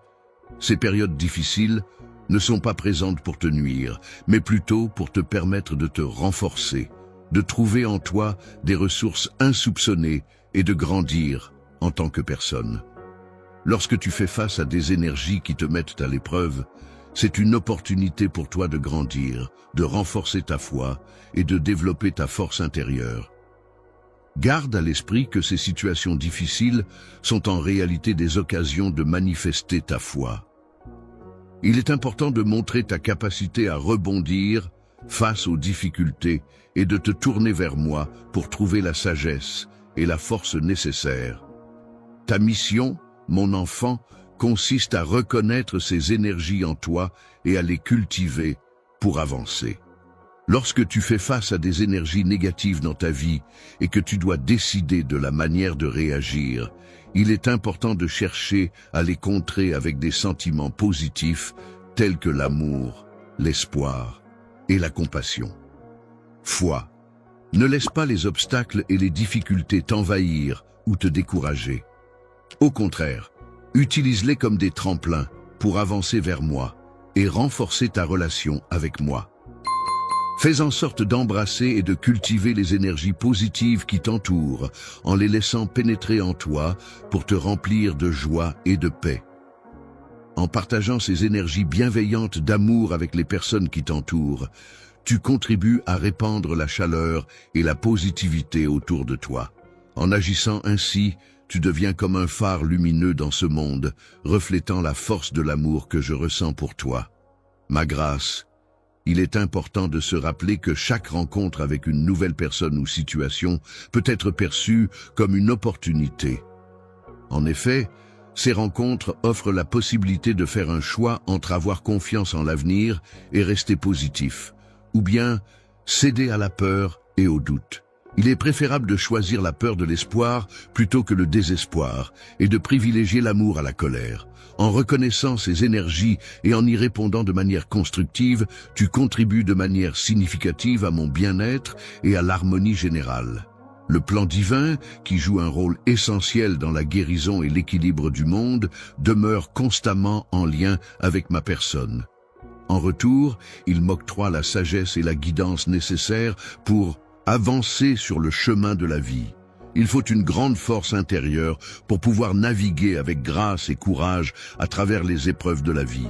ces périodes difficiles ne sont pas présentes pour te nuire, mais plutôt pour te permettre de te renforcer, de trouver en toi des ressources insoupçonnées et de grandir en tant que personne. Lorsque tu fais face à des énergies qui te mettent à l'épreuve, c'est une opportunité pour toi de grandir, de renforcer ta foi et de développer ta force intérieure. Garde à l'esprit que ces situations difficiles sont en réalité des occasions de manifester ta foi. Il est important de montrer ta capacité à rebondir face aux difficultés et de te tourner vers moi pour trouver la sagesse et la force nécessaires. Ta mission, mon enfant, consiste à reconnaître ces énergies en toi et à les cultiver pour avancer. Lorsque tu fais face à des énergies négatives dans ta vie et que tu dois décider de la manière de réagir, il est important de chercher à les contrer avec des sentiments positifs tels que l'amour, l'espoir et la compassion. Foi. Ne laisse pas les obstacles et les difficultés t'envahir ou te décourager. Au contraire, utilise-les comme des tremplins pour avancer vers moi et renforcer ta relation avec moi. Fais en sorte d'embrasser et de cultiver les énergies positives qui t'entourent en les laissant pénétrer en toi pour te remplir de joie et de paix. En partageant ces énergies bienveillantes d'amour avec les personnes qui t'entourent, tu contribues à répandre la chaleur et la positivité autour de toi. En agissant ainsi, tu deviens comme un phare lumineux dans ce monde, reflétant la force de l'amour que je ressens pour toi. Ma grâce, il est important de se rappeler que chaque rencontre avec une nouvelle personne ou situation peut être perçue comme une opportunité. En effet, ces rencontres offrent la possibilité de faire un choix entre avoir confiance en l'avenir et rester positif, ou bien céder à la peur et au doute. Il est préférable de choisir la peur de l'espoir plutôt que le désespoir et de privilégier l'amour à la colère. En reconnaissant ces énergies et en y répondant de manière constructive, tu contribues de manière significative à mon bien-être et à l'harmonie générale. Le plan divin, qui joue un rôle essentiel dans la guérison et l'équilibre du monde, demeure constamment en lien avec ma personne. En retour, il m'octroie la sagesse et la guidance nécessaires pour avancer sur le chemin de la vie. Il faut une grande force intérieure pour pouvoir naviguer avec grâce et courage à travers les épreuves de la vie.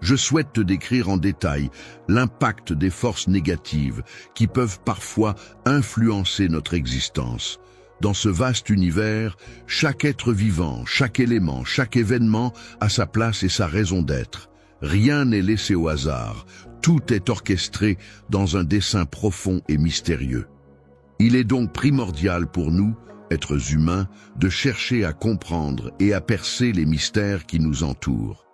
Je souhaite te décrire en détail l'impact des forces négatives qui peuvent parfois influencer notre existence. Dans ce vaste univers, chaque être vivant, chaque élément, chaque événement a sa place et sa raison d'être. Rien n'est laissé au hasard. Tout est orchestré dans un dessein profond et mystérieux. Il est donc primordial pour nous êtres humains, de chercher à comprendre et à percer les mystères qui nous entourent.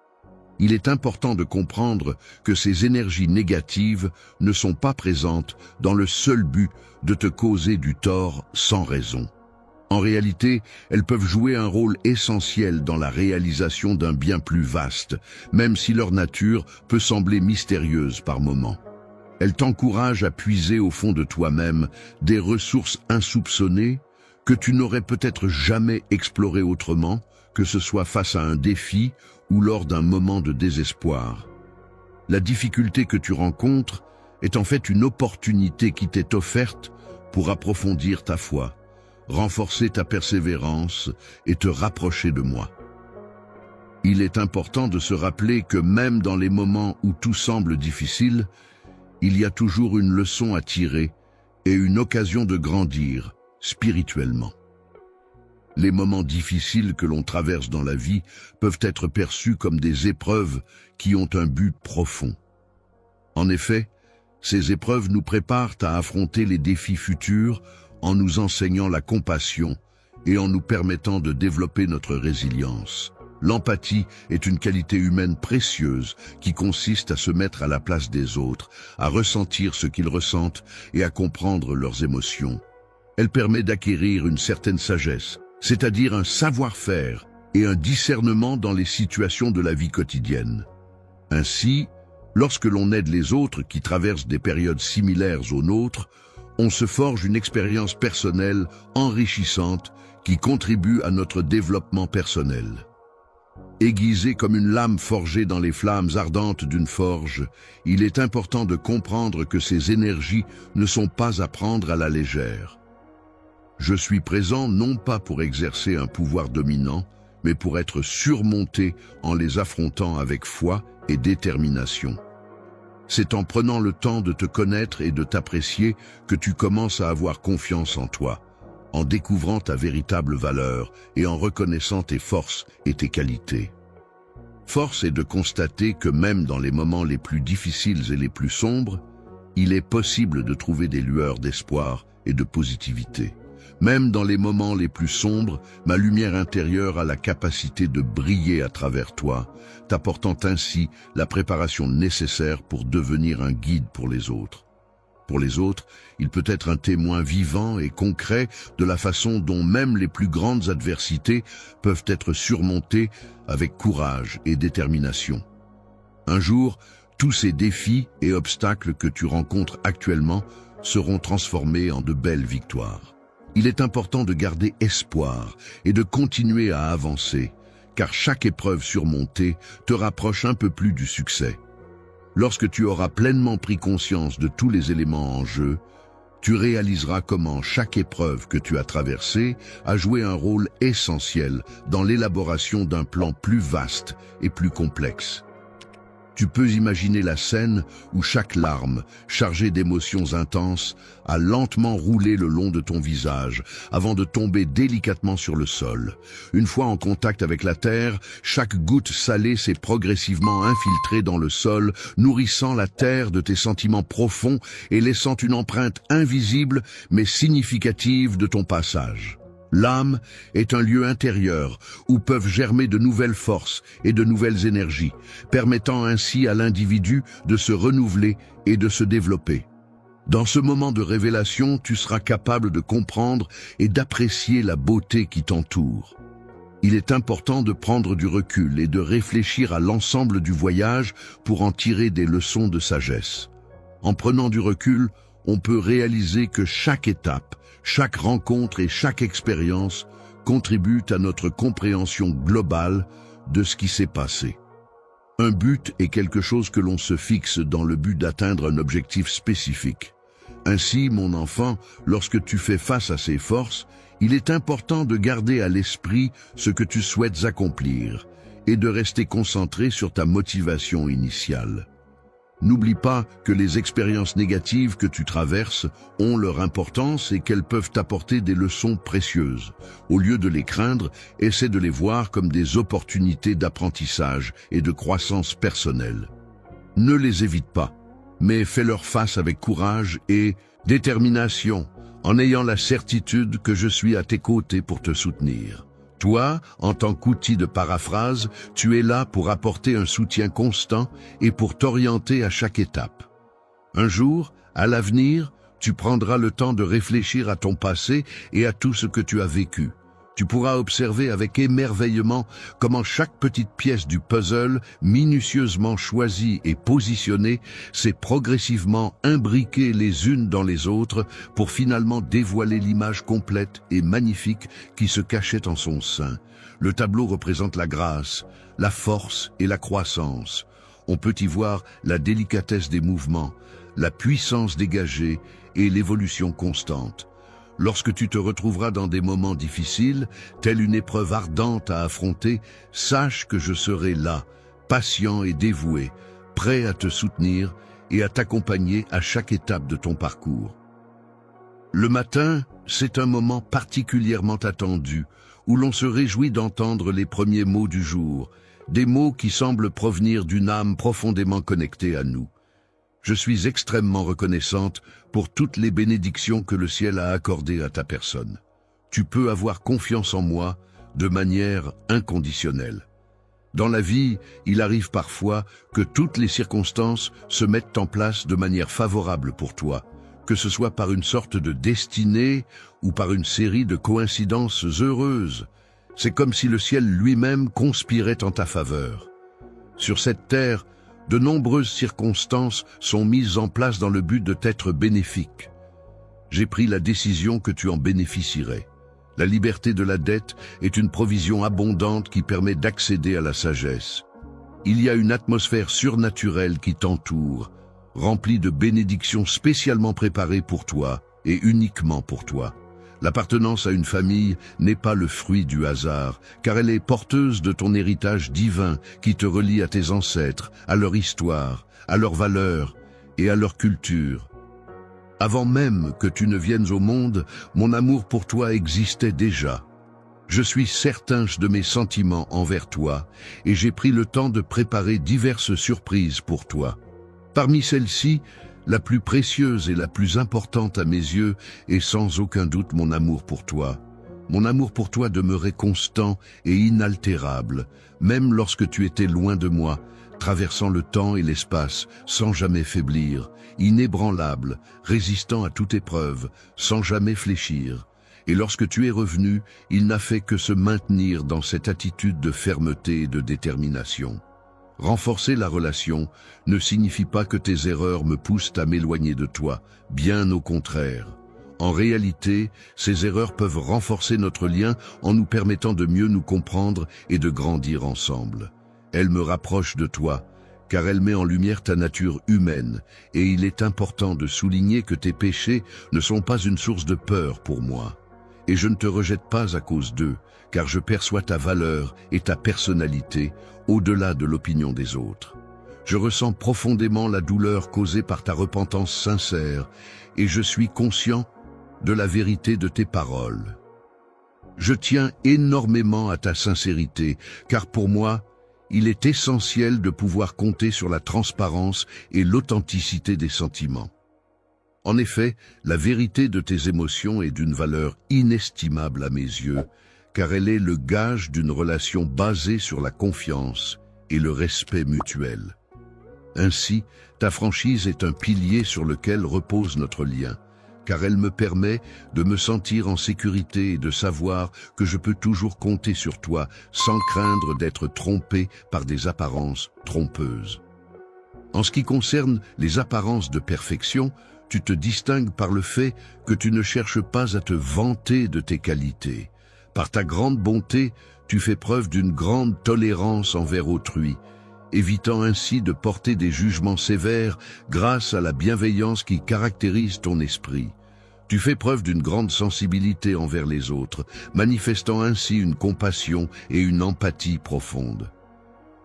Il est important de comprendre que ces énergies négatives ne sont pas présentes dans le seul but de te causer du tort sans raison. En réalité, elles peuvent jouer un rôle essentiel dans la réalisation d'un bien plus vaste, même si leur nature peut sembler mystérieuse par moments. Elles t'encouragent à puiser au fond de toi-même des ressources insoupçonnées que tu n'aurais peut-être jamais explorées autrement, que ce soit face à un défi ou lors d'un moment de désespoir. La difficulté que tu rencontres est en fait une opportunité qui t'est offerte pour approfondir ta foi, renforcer ta persévérance et te rapprocher de moi. Il est important de se rappeler que même dans les moments où tout semble difficile, il y a toujours une leçon à tirer et une occasion de grandir spirituellement. Les moments difficiles que l'on traverse dans la vie peuvent être perçus comme des épreuves qui ont un but profond. En effet, ces épreuves nous préparent à affronter les défis futurs en nous enseignant la compassion et en nous permettant de développer notre résilience. L'empathie est une qualité humaine précieuse qui consiste à se mettre à la place des autres, à ressentir ce qu'ils ressentent et à comprendre leurs émotions. Elle permet d'acquérir une certaine sagesse, c'est-à-dire un savoir-faire et un discernement dans les situations de la vie quotidienne. Ainsi, lorsque l'on aide les autres qui traversent des périodes similaires aux nôtres, on se forge une expérience personnelle enrichissante qui contribue à notre développement personnel. Aiguisé comme une lame forgée dans les flammes ardentes d'une forge, il est important de comprendre que ces énergies ne sont pas à prendre à la légère. Je suis présent non pas pour exercer un pouvoir dominant, mais pour être surmonté en les affrontant avec foi et détermination. C'est en prenant le temps de te connaître et de t'apprécier que tu commences à avoir confiance en toi, en découvrant ta véritable valeur et en reconnaissant tes forces et tes qualités. Force est de constater que même dans les moments les plus difficiles et les plus sombres, il est possible de trouver des lueurs d'espoir et de positivité. Même dans les moments les plus sombres, ma lumière intérieure a la capacité de briller à travers toi, t'apportant ainsi la préparation nécessaire pour devenir un guide pour les autres. Pour les autres, il peut être un témoin vivant et concret de la façon dont même les plus grandes adversités peuvent être surmontées avec courage et détermination. Un jour, tous ces défis et obstacles que tu rencontres actuellement seront transformés en de belles victoires. Il est important de garder espoir et de continuer à avancer, car chaque épreuve surmontée te rapproche un peu plus du succès. Lorsque tu auras pleinement pris conscience de tous les éléments en jeu, tu réaliseras comment chaque épreuve que tu as traversée a joué un rôle essentiel dans l'élaboration d'un plan plus vaste et plus complexe. Tu peux imaginer la scène où chaque larme, chargée d'émotions intenses, a lentement roulé le long de ton visage avant de tomber délicatement sur le sol. Une fois en contact avec la terre, chaque goutte salée s'est progressivement infiltrée dans le sol, nourrissant la terre de tes sentiments profonds et laissant une empreinte invisible mais significative de ton passage. L'âme est un lieu intérieur où peuvent germer de nouvelles forces et de nouvelles énergies, permettant ainsi à l'individu de se renouveler et de se développer. Dans ce moment de révélation, tu seras capable de comprendre et d'apprécier la beauté qui t'entoure. Il est important de prendre du recul et de réfléchir à l'ensemble du voyage pour en tirer des leçons de sagesse. En prenant du recul, on peut réaliser que chaque étape, chaque rencontre et chaque expérience contribuent à notre compréhension globale de ce qui s'est passé. Un but est quelque chose que l'on se fixe dans le but d'atteindre un objectif spécifique. Ainsi, mon enfant, lorsque tu fais face à ces forces, il est important de garder à l'esprit ce que tu souhaites accomplir et de rester concentré sur ta motivation initiale. N'oublie pas que les expériences négatives que tu traverses ont leur importance et qu'elles peuvent t'apporter des leçons précieuses. Au lieu de les craindre, essaie de les voir comme des opportunités d'apprentissage et de croissance personnelle. Ne les évite pas, mais fais-leur face avec courage et détermination, en ayant la certitude que je suis à tes côtés pour te soutenir. Toi, en tant qu'outil de paraphrase, tu es là pour apporter un soutien constant et pour t'orienter à chaque étape. Un jour, à l'avenir, tu prendras le temps de réfléchir à ton passé et à tout ce que tu as vécu. Tu pourras observer avec émerveillement comment chaque petite pièce du puzzle, minutieusement choisie et positionnée, s'est progressivement imbriquée les unes dans les autres pour finalement dévoiler l'image complète et magnifique qui se cachait en son sein. Le tableau représente la grâce, la force et la croissance. On peut y voir la délicatesse des mouvements, la puissance dégagée et l'évolution constante. Lorsque tu te retrouveras dans des moments difficiles, telle une épreuve ardente à affronter, sache que je serai là, patient et dévoué, prêt à te soutenir et à t'accompagner à chaque étape de ton parcours. Le matin, c'est un moment particulièrement attendu, où l'on se réjouit d'entendre les premiers mots du jour, des mots qui semblent provenir d'une âme profondément connectée à nous. Je suis extrêmement reconnaissante pour toutes les bénédictions que le ciel a accordées à ta personne. Tu peux avoir confiance en moi de manière inconditionnelle. Dans la vie, il arrive parfois que toutes les circonstances se mettent en place de manière favorable pour toi, que ce soit par une sorte de destinée ou par une série de coïncidences heureuses. C'est comme si le ciel lui-même conspirait en ta faveur. Sur cette terre, de nombreuses circonstances sont mises en place dans le but de t'être bénéfiques. J'ai pris la décision que tu en bénéficierais. La liberté de la dette est une provision abondante qui permet d'accéder à la sagesse. Il y a une atmosphère surnaturelle qui t'entoure, remplie de bénédictions spécialement préparées pour toi et uniquement pour toi. L'appartenance à une famille n'est pas le fruit du hasard, car elle est porteuse de ton héritage divin qui te relie à tes ancêtres, à leur histoire, à leurs valeurs et à leur culture. Avant même que tu ne viennes au monde, mon amour pour toi existait déjà. Je suis certain de mes sentiments envers toi et j'ai pris le temps de préparer diverses surprises pour toi. Parmi celles-ci, la plus précieuse et la plus importante à mes yeux est sans aucun doute mon amour pour toi. Mon amour pour toi demeurait constant et inaltérable, même lorsque tu étais loin de moi, traversant le temps et l'espace sans jamais faiblir, inébranlable, résistant à toute épreuve, sans jamais fléchir. Et lorsque tu es revenu, il n'a fait que se maintenir dans cette attitude de fermeté et de détermination. Renforcer la relation ne signifie pas que tes erreurs me poussent à m'éloigner de toi, bien au contraire. En réalité, ces erreurs peuvent renforcer notre lien en nous permettant de mieux nous comprendre et de grandir ensemble. Elles me rapprochent de toi, car elle met en lumière ta nature humaine, et il est important de souligner que tes péchés ne sont pas une source de peur pour moi. Et je ne te rejette pas à cause d'eux, car je perçois ta valeur et ta personnalité au-delà de l'opinion des autres. Je ressens profondément la douleur causée par ta repentance sincère, et je suis conscient de la vérité de tes paroles. Je tiens énormément à ta sincérité, car pour moi, il est essentiel de pouvoir compter sur la transparence et l'authenticité des sentiments. En effet, la vérité de tes émotions est d'une valeur inestimable à mes yeux, car elle est le gage d'une relation basée sur la confiance et le respect mutuel. Ainsi, ta franchise est un pilier sur lequel repose notre lien, car elle me permet de me sentir en sécurité et de savoir que je peux toujours compter sur toi sans craindre d'être trompé par des apparences trompeuses. En ce qui concerne les apparences de perfection, tu te distingues par le fait que tu ne cherches pas à te vanter de tes qualités. Par ta grande bonté, tu fais preuve d'une grande tolérance envers autrui, évitant ainsi de porter des jugements sévères grâce à la bienveillance qui caractérise ton esprit. Tu fais preuve d'une grande sensibilité envers les autres, manifestant ainsi une compassion et une empathie profonde.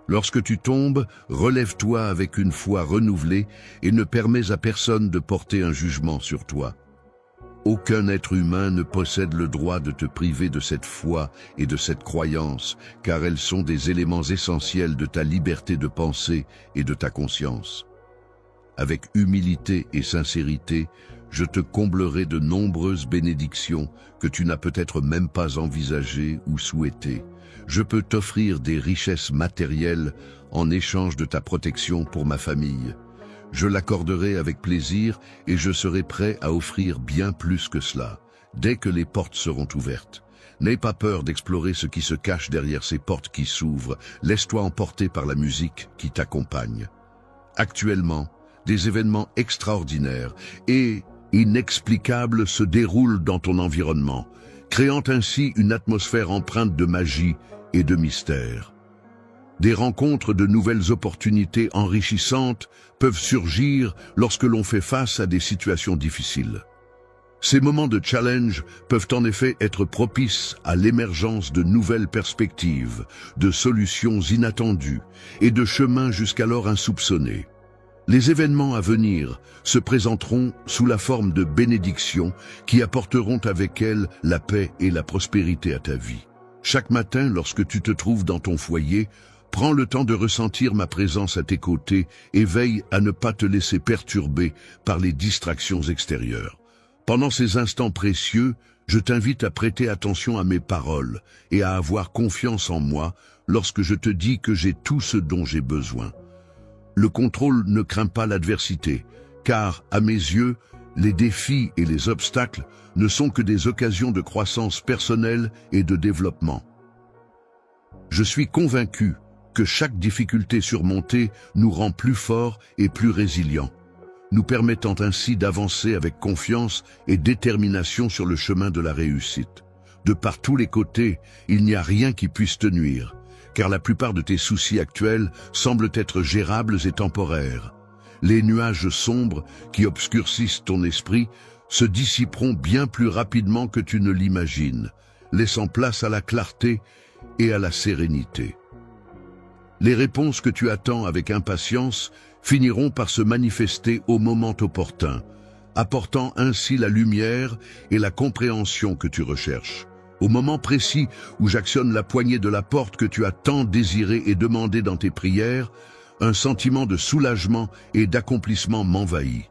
Lorsque tu tombes, relève-toi avec une foi renouvelée et ne permets à personne de porter un jugement sur toi. Aucun être humain ne possède le droit de te priver de cette foi et de cette croyance, car elles sont des éléments essentiels de ta liberté de penser et de ta conscience. Avec humilité et sincérité, je te comblerai de nombreuses bénédictions que tu n'as peut-être même pas envisagées ou souhaitées. Je peux t'offrir des richesses matérielles en échange de ta protection pour ma famille. Je l'accorderai avec plaisir et je serai prêt à offrir bien plus que cela, dès que les portes seront ouvertes. N'aie pas peur d'explorer ce qui se cache derrière ces portes qui s'ouvrent. Laisse-toi emporter par la musique qui t'accompagne. Actuellement, des événements extraordinaires et inexplicables se déroulent dans ton environnement, créant ainsi une atmosphère empreinte de magie et de mystère. Des rencontres de nouvelles opportunités enrichissantes peuvent surgir lorsque l'on fait face à des situations difficiles. Ces moments de challenge peuvent en effet être propices à l'émergence de nouvelles perspectives, de solutions inattendues et de chemins jusqu'alors insoupçonnés. Les événements à venir se présenteront sous la forme de bénédictions qui apporteront avec elles la paix et la prospérité à ta vie. Chaque matin, lorsque tu te trouves dans ton foyer, prends le temps de ressentir ma présence à tes côtés et veille à ne pas te laisser perturber par les distractions extérieures. Pendant ces instants précieux, je t'invite à prêter attention à mes paroles et à avoir confiance en moi lorsque je te dis que j'ai tout ce dont j'ai besoin. Le contrôle ne craint pas l'adversité, car, à mes yeux, les défis et les obstacles ne sont que des occasions de croissance personnelle et de développement. Je suis convaincu que chaque difficulté surmontée nous rend plus forts et plus résilients, nous permettant ainsi d'avancer avec confiance et détermination sur le chemin de la réussite. De par tous les côtés, il n'y a rien qui puisse te nuire, car la plupart de tes soucis actuels semblent être gérables et temporaires. Les nuages sombres qui obscurcissent ton esprit se dissiperont bien plus rapidement que tu ne l'imagines, laissant place à la clarté et à la sérénité. Les réponses que tu attends avec impatience finiront par se manifester au moment opportun, apportant ainsi la lumière et la compréhension que tu recherches. Au moment précis où j'actionne la poignée de la porte que tu as tant désirée et demandée dans tes prières, un sentiment de soulagement et d'accomplissement m'envahit.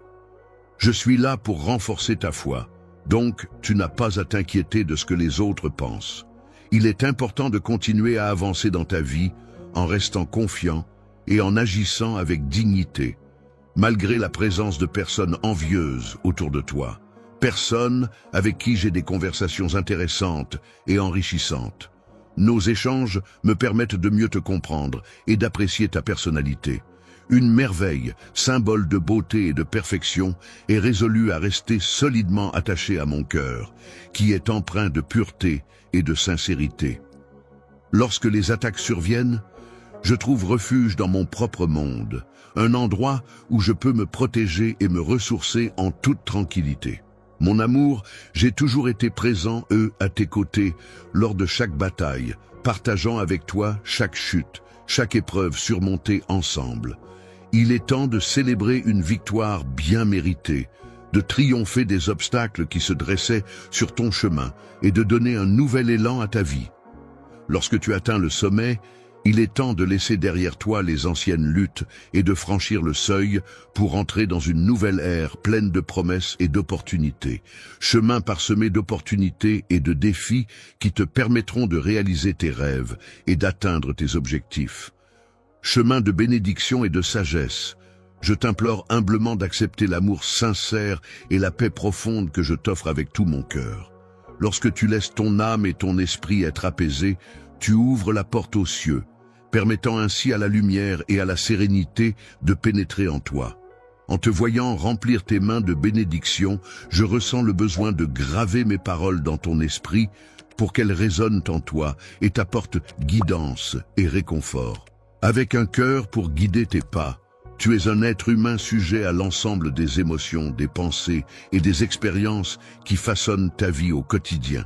Je suis là pour renforcer ta foi, donc tu n'as pas à t'inquiéter de ce que les autres pensent. Il est important de continuer à avancer dans ta vie en restant confiant et en agissant avec dignité, malgré la présence de personnes envieuses autour de toi, personnes avec qui j'ai des conversations intéressantes et enrichissantes. Nos échanges me permettent de mieux te comprendre et d'apprécier ta personnalité. Une merveille, symbole de beauté et de perfection, est résolue à rester solidement attachée à mon cœur, qui est empreint de pureté et de sincérité. Lorsque les attaques surviennent, je trouve refuge dans mon propre monde, un endroit où je peux me protéger et me ressourcer en toute tranquillité. Mon amour, j'ai toujours été présent, à tes côtés, lors de chaque bataille, partageant avec toi chaque chute, chaque épreuve surmontée ensemble. Il est temps de célébrer une victoire bien méritée, de triompher des obstacles qui se dressaient sur ton chemin et de donner un nouvel élan à ta vie. Lorsque tu atteins le sommet, il est temps de laisser derrière toi les anciennes luttes et de franchir le seuil pour entrer dans une nouvelle ère pleine de promesses et d'opportunités. Chemin parsemé d'opportunités et de défis qui te permettront de réaliser tes rêves et d'atteindre tes objectifs. Chemin de bénédiction et de sagesse. Je t'implore humblement d'accepter l'amour sincère et la paix profonde que je t'offre avec tout mon cœur. Lorsque tu laisses ton âme et ton esprit être apaisés, tu ouvres la porte aux cieux, permettant ainsi à la lumière et à la sérénité de pénétrer en toi. En te voyant remplir tes mains de bénédictions, je ressens le besoin de graver mes paroles dans ton esprit pour qu'elles résonnent en toi et t'apportent guidance et réconfort. Avec un cœur pour guider tes pas, tu es un être humain sujet à l'ensemble des émotions, des pensées et des expériences qui façonnent ta vie au quotidien.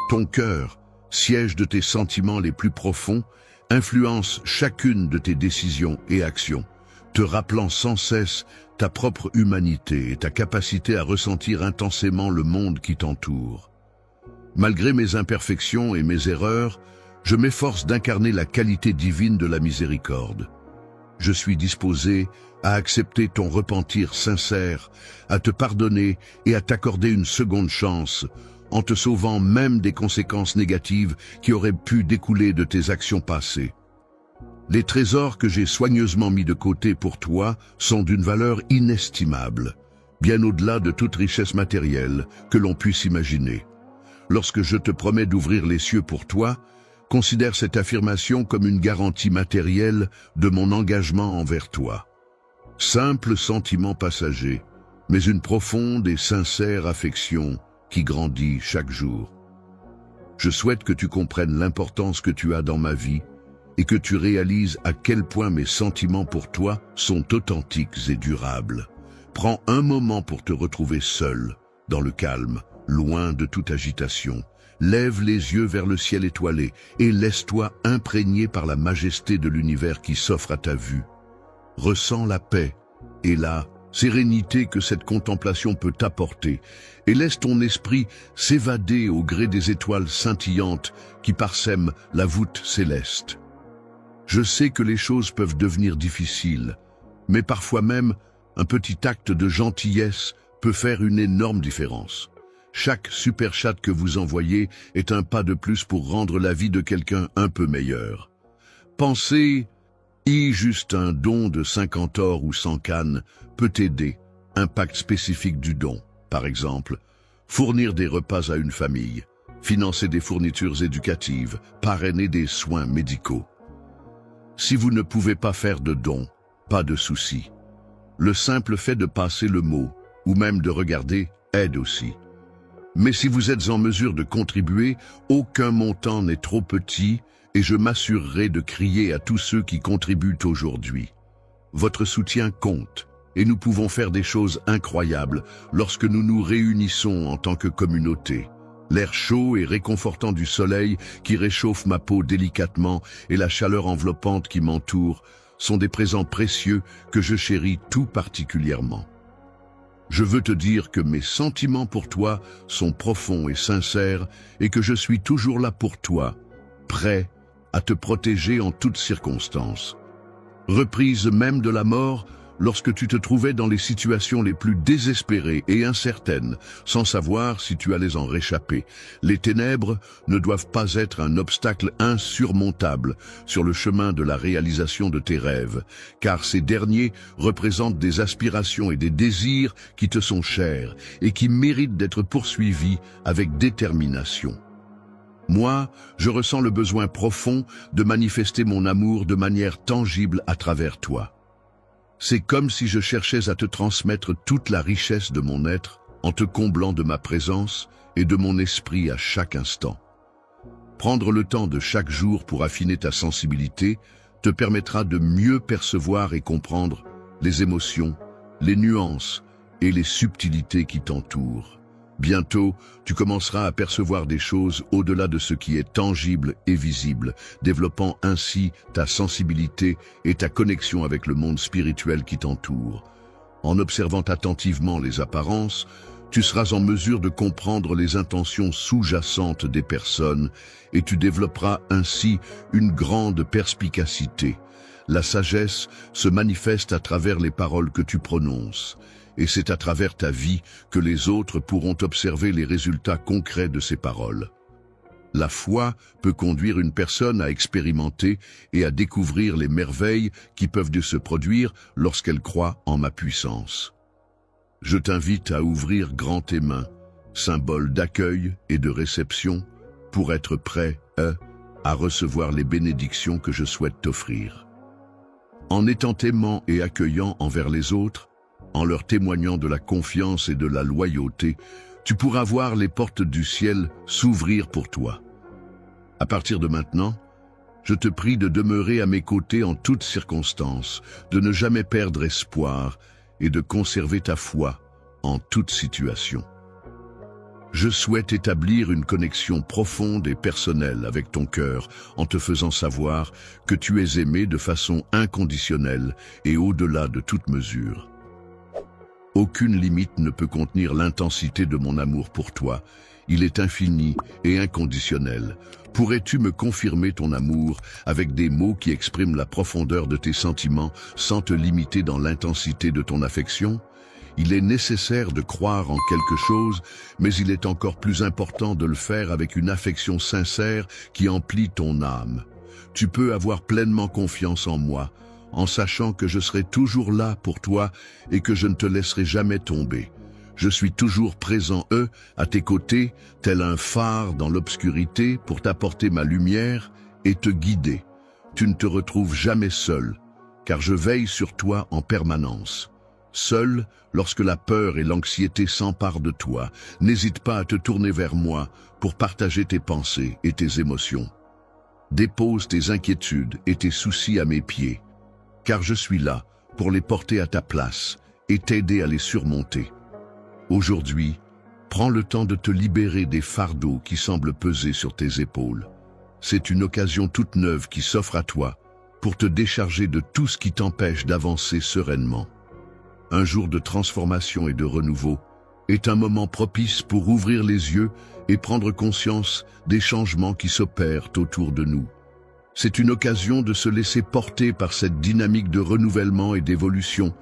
Ton cœur, siège de tes sentiments les plus profonds, influence chacune de tes décisions et actions, te rappelant sans cesse ta propre humanité et ta capacité à ressentir intensément le monde qui t'entoure. Malgré mes imperfections et mes erreurs, je m'efforce d'incarner la qualité divine de la miséricorde. Je suis disposé à accepter ton repentir sincère, à te pardonner et à t'accorder une seconde chance, en te sauvant même des conséquences négatives qui auraient pu découler de tes actions passées. Les trésors que j'ai soigneusement mis de côté pour toi sont d'une valeur inestimable, bien au-delà de toute richesse matérielle que l'on puisse imaginer. Lorsque je te promets d'ouvrir les cieux pour toi, considère cette affirmation comme une garantie matérielle de mon engagement envers toi. Simple sentiment passager, mais une profonde et sincère affection qui grandit chaque jour. Je souhaite que tu comprennes l'importance que tu as dans ma vie et que tu réalises à quel point mes sentiments pour toi sont authentiques et durables. Prends un moment pour te retrouver seul, dans le calme, loin de toute agitation. Lève les yeux vers le ciel étoilé et laisse-toi imprégner par la majesté de l'univers qui s'offre à ta vue. Ressens la paix et la sérénité que cette contemplation peut t'apporter et laisse ton esprit s'évader au gré des étoiles scintillantes qui parsèment la voûte céleste. Je sais que les choses peuvent devenir difficiles, mais parfois même un petit acte de gentillesse peut faire une énorme différence. Chaque super chat que vous envoyez est un pas de plus pour rendre la vie de quelqu'un un peu meilleure. Pensez, juste un don de 50 ors ou 100 cannes peut aider. Impact spécifique du don, par exemple, fournir des repas à une famille, financer des fournitures éducatives, parrainer des soins médicaux. Si vous ne pouvez pas faire de dons, pas de souci. Le simple fait de passer le mot, ou même de regarder, aide aussi. Mais si vous êtes en mesure de contribuer, aucun montant n'est trop petit et je m'assurerai de crier à tous ceux qui contribuent aujourd'hui. Votre soutien compte et nous pouvons faire des choses incroyables lorsque nous nous réunissons en tant que communauté. L'air chaud et réconfortant du soleil qui réchauffe ma peau délicatement et la chaleur enveloppante qui m'entoure sont des présents précieux que je chéris tout particulièrement. Je veux te dire que mes sentiments pour toi sont profonds et sincères et que je suis toujours là pour toi, prêt à te protéger en toutes circonstances. Reprise même de la mort, lorsque tu te trouvais dans les situations les plus désespérées et incertaines, sans savoir si tu allais en réchapper. Les ténèbres ne doivent pas être un obstacle insurmontable sur le chemin de la réalisation de tes rêves, car ces derniers représentent des aspirations et des désirs qui te sont chers et qui méritent d'être poursuivis avec détermination. Moi, je ressens le besoin profond de manifester mon amour de manière tangible à travers toi. C'est comme si je cherchais à te transmettre toute la richesse de mon être en te comblant de ma présence et de mon esprit à chaque instant. Prendre le temps de chaque jour pour affiner ta sensibilité te permettra de mieux percevoir et comprendre les émotions, les nuances et les subtilités qui t'entourent. Bientôt, tu commenceras à percevoir des choses au-delà de ce qui est tangible et visible, développant ainsi ta sensibilité et ta connexion avec le monde spirituel qui t'entoure. En observant attentivement les apparences, tu seras en mesure de comprendre les intentions sous-jacentes des personnes et tu développeras ainsi une grande perspicacité. La sagesse se manifeste à travers les paroles que tu prononces. Et c'est à travers ta vie que les autres pourront observer les résultats concrets de ces paroles. La foi peut conduire une personne à expérimenter et à découvrir les merveilles qui peuvent se produire lorsqu'elle croit en ma puissance. Je t'invite à ouvrir grand tes mains, symbole d'accueil et de réception, pour être prêt à recevoir les bénédictions que je souhaite t'offrir. En étant aimant et accueillant envers les autres, en leur témoignant de la confiance et de la loyauté, tu pourras voir les portes du ciel s'ouvrir pour toi. À partir de maintenant, je te prie de demeurer à mes côtés en toutes circonstances, de ne jamais perdre espoir et de conserver ta foi en toute situation. Je souhaite établir une connexion profonde et personnelle avec ton cœur en te faisant savoir que tu es aimé de façon inconditionnelle et au-delà de toute mesure. Aucune limite ne peut contenir l'intensité de mon amour pour toi. Il est infini et inconditionnel. Pourrais-tu me confirmer ton amour avec des mots qui expriment la profondeur de tes sentiments sans te limiter dans l'intensité de ton affection? Il est nécessaire de croire en quelque chose, mais il est encore plus important de le faire avec une affection sincère qui emplit ton âme. Tu peux avoir pleinement confiance en moi, en sachant que je serai toujours là pour toi et que je ne te laisserai jamais tomber. Je suis toujours présent, à tes côtés, tel un phare dans l'obscurité pour t'apporter ma lumière et te guider. Tu ne te retrouves jamais seul, car je veille sur toi en permanence. Seul, lorsque la peur et l'anxiété s'emparent de toi, n'hésite pas à te tourner vers moi pour partager tes pensées et tes émotions. Dépose tes inquiétudes et tes soucis à mes pieds, car je suis là pour les porter à ta place et t'aider à les surmonter. Aujourd'hui, prends le temps de te libérer des fardeaux qui semblent peser sur tes épaules. C'est une occasion toute neuve qui s'offre à toi pour te décharger de tout ce qui t'empêche d'avancer sereinement. Un jour de transformation et de renouveau est un moment propice pour ouvrir les yeux et prendre conscience des changements qui s'opèrent autour de nous. C'est une occasion de se laisser porter par cette dynamique de renouvellement et d'évolution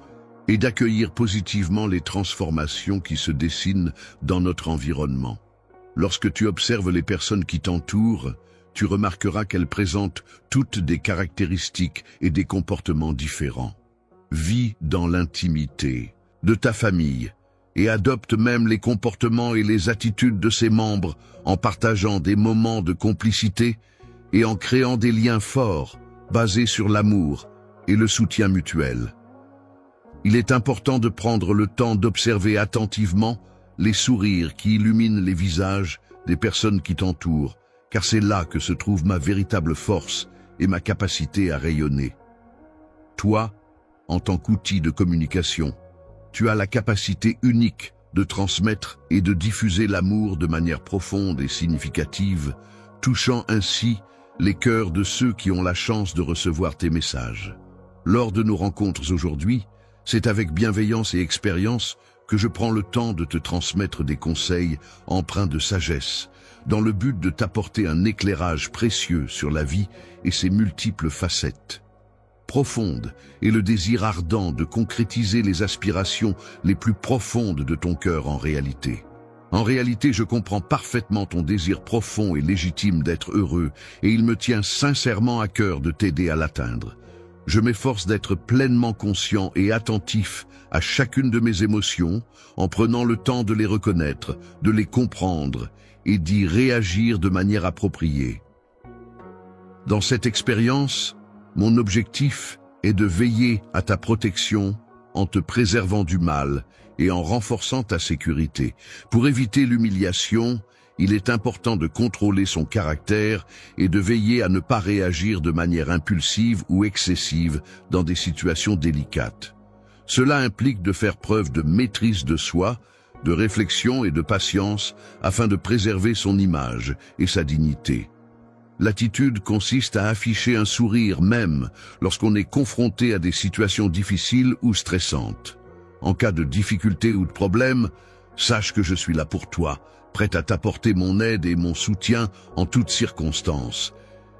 et d'accueillir positivement les transformations qui se dessinent dans notre environnement. Lorsque tu observes les personnes qui t'entourent, tu remarqueras qu'elles présentent toutes des caractéristiques et des comportements différents. Vis dans l'intimité de ta famille et adopte même les comportements et les attitudes de ses membres en partageant des moments de complicité et en créant des liens forts basés sur l'amour et le soutien mutuel. Il est important de prendre le temps d'observer attentivement les sourires qui illuminent les visages des personnes qui t'entourent, car c'est là que se trouve ma véritable force et ma capacité à rayonner. Toi, en tant qu'outil de communication, tu as la capacité unique de transmettre et de diffuser l'amour de manière profonde et significative, touchant ainsi les cœurs de ceux qui ont la chance de recevoir tes messages. Lors de nos rencontres aujourd'hui, c'est avec bienveillance et expérience que je prends le temps de te transmettre des conseils empreints de sagesse, dans le but de t'apporter un éclairage précieux sur la vie et ses multiples facettes. Profonde est le désir ardent de concrétiser les aspirations les plus profondes de ton cœur en réalité. En réalité, je comprends parfaitement ton désir profond et légitime d'être heureux, et il me tient sincèrement à cœur de t'aider à l'atteindre. Je m'efforce d'être pleinement conscient et attentif à chacune de mes émotions, en prenant le temps de les reconnaître, de les comprendre et d'y réagir de manière appropriée. Dans cette expérience, mon objectif est de veiller à ta protection en te préservant du mal et en renforçant ta sécurité. Pour éviter l'humiliation, il est important de contrôler son caractère et de veiller à ne pas réagir de manière impulsive ou excessive dans des situations délicates. Cela implique de faire preuve de maîtrise de soi, de réflexion et de patience afin de préserver son image et sa dignité. L'attitude consiste à afficher un sourire même lorsqu'on est confronté à des situations difficiles ou stressantes. En cas de difficulté ou de problème, sache que je suis là pour toi, prêt à t'apporter mon aide et mon soutien en toutes circonstances.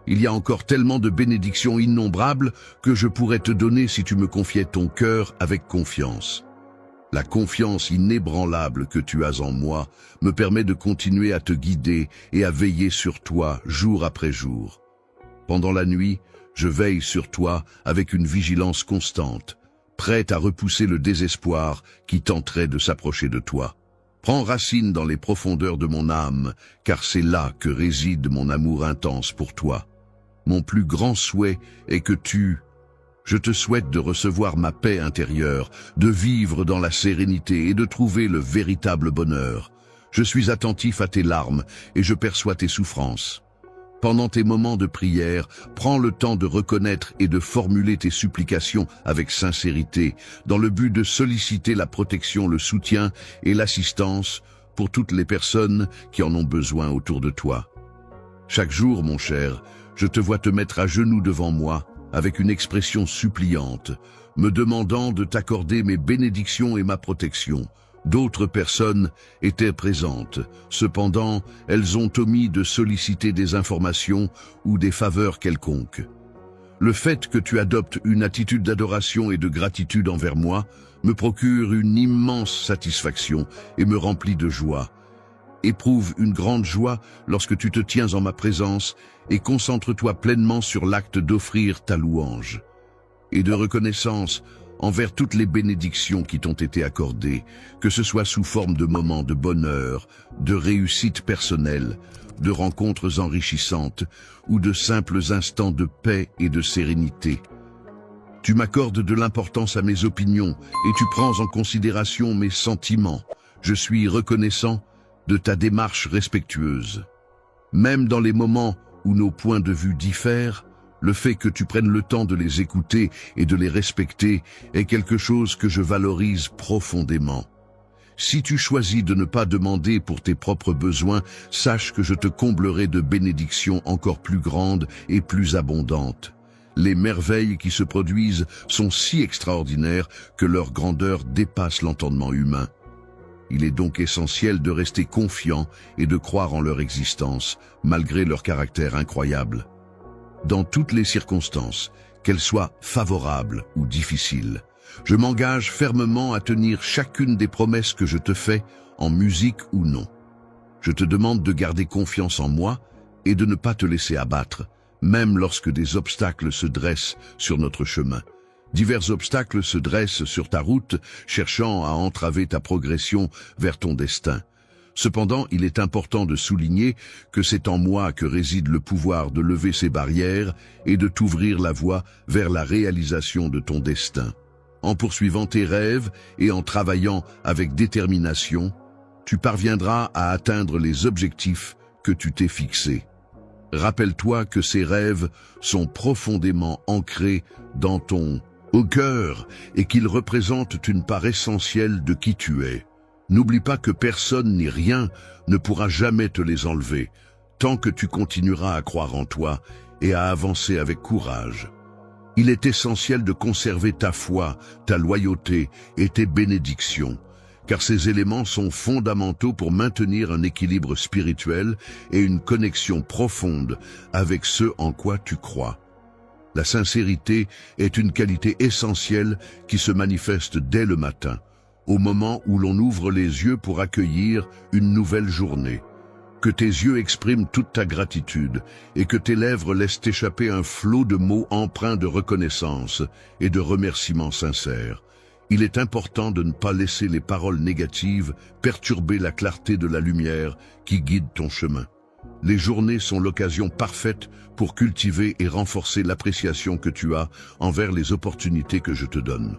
Il y a encore tellement de bénédictions innombrables que je pourrais te donner si tu me confiais ton cœur avec confiance. La confiance inébranlable que tu as en moi me permet de continuer à te guider et à veiller sur toi jour après jour. Pendant la nuit, je veille sur toi avec une vigilance constante, prête à repousser le désespoir qui tenterait de s'approcher de toi. Prends racine dans les profondeurs de mon âme, car c'est là que réside mon amour intense pour toi. Mon plus grand souhait est que je te souhaite de recevoir ma paix intérieure, de vivre dans la sérénité et de trouver le véritable bonheur. Je suis attentif à tes larmes et je perçois tes souffrances. Pendant tes moments de prière, prends le temps de reconnaître et de formuler tes supplications avec sincérité, dans le but de solliciter la protection, le soutien et l'assistance pour toutes les personnes qui en ont besoin autour de toi. Chaque jour, mon cher, je te vois te mettre à genoux devant moi, avec une expression suppliante, me demandant de t'accorder mes bénédictions et ma protection. D'autres personnes étaient présentes. Cependant, elles ont omis de solliciter des informations ou des faveurs quelconques. Le fait que tu adoptes une attitude d'adoration et de gratitude envers moi me procure une immense satisfaction et me remplit de joie. Éprouve une grande joie lorsque tu te tiens en ma présence et concentre-toi pleinement sur l'acte d'offrir ta louange et de reconnaissance envers toutes les bénédictions qui t'ont été accordées, que ce soit sous forme de moments de bonheur, de réussite personnelle, de rencontres enrichissantes ou de simples instants de paix et de sérénité. Tu m'accordes de l'importance à mes opinions et tu prends en considération mes sentiments. Je suis reconnaissant de ta démarche respectueuse. Même dans les moments où nos points de vue diffèrent, le fait que tu prennes le temps de les écouter et de les respecter est quelque chose que je valorise profondément. Si tu choisis de ne pas demander pour tes propres besoins, sache que je te comblerai de bénédictions encore plus grandes et plus abondantes. Les merveilles qui se produisent sont si extraordinaires que leur grandeur dépasse l'entendement humain. Il est donc essentiel de rester confiant et de croire en leur existence, malgré leur caractère incroyable. Dans toutes les circonstances, qu'elles soient favorables ou difficiles, je m'engage fermement à tenir chacune des promesses que je te fais, en musique ou non. Je te demande de garder confiance en moi et de ne pas te laisser abattre, même lorsque des obstacles se dressent sur notre chemin. Divers obstacles se dressent sur ta route, cherchant à entraver ta progression vers ton destin. Cependant, il est important de souligner que c'est en moi que réside le pouvoir de lever ces barrières et de t'ouvrir la voie vers la réalisation de ton destin. En poursuivant tes rêves et en travaillant avec détermination, tu parviendras à atteindre les objectifs que tu t'es fixés. Rappelle-toi que ces rêves sont profondément ancrés dans ton cœur et qu'ils représentent une part essentielle de qui tu es. N'oublie pas que personne ni rien ne pourra jamais te les enlever, tant que tu continueras à croire en toi et à avancer avec courage. Il est essentiel de conserver ta foi, ta loyauté et tes bénédictions, car ces éléments sont fondamentaux pour maintenir un équilibre spirituel et une connexion profonde avec ce en quoi tu crois. La sincérité est une qualité essentielle qui se manifeste dès le matin, au moment où l'on ouvre les yeux pour accueillir une nouvelle journée. Que tes yeux expriment toute ta gratitude et que tes lèvres laissent échapper un flot de mots empreints de reconnaissance et de remerciements sincères. Il est important de ne pas laisser les paroles négatives perturber la clarté de la lumière qui guide ton chemin. Les journées sont l'occasion parfaite pour cultiver et renforcer l'appréciation que tu as envers les opportunités que je te donne.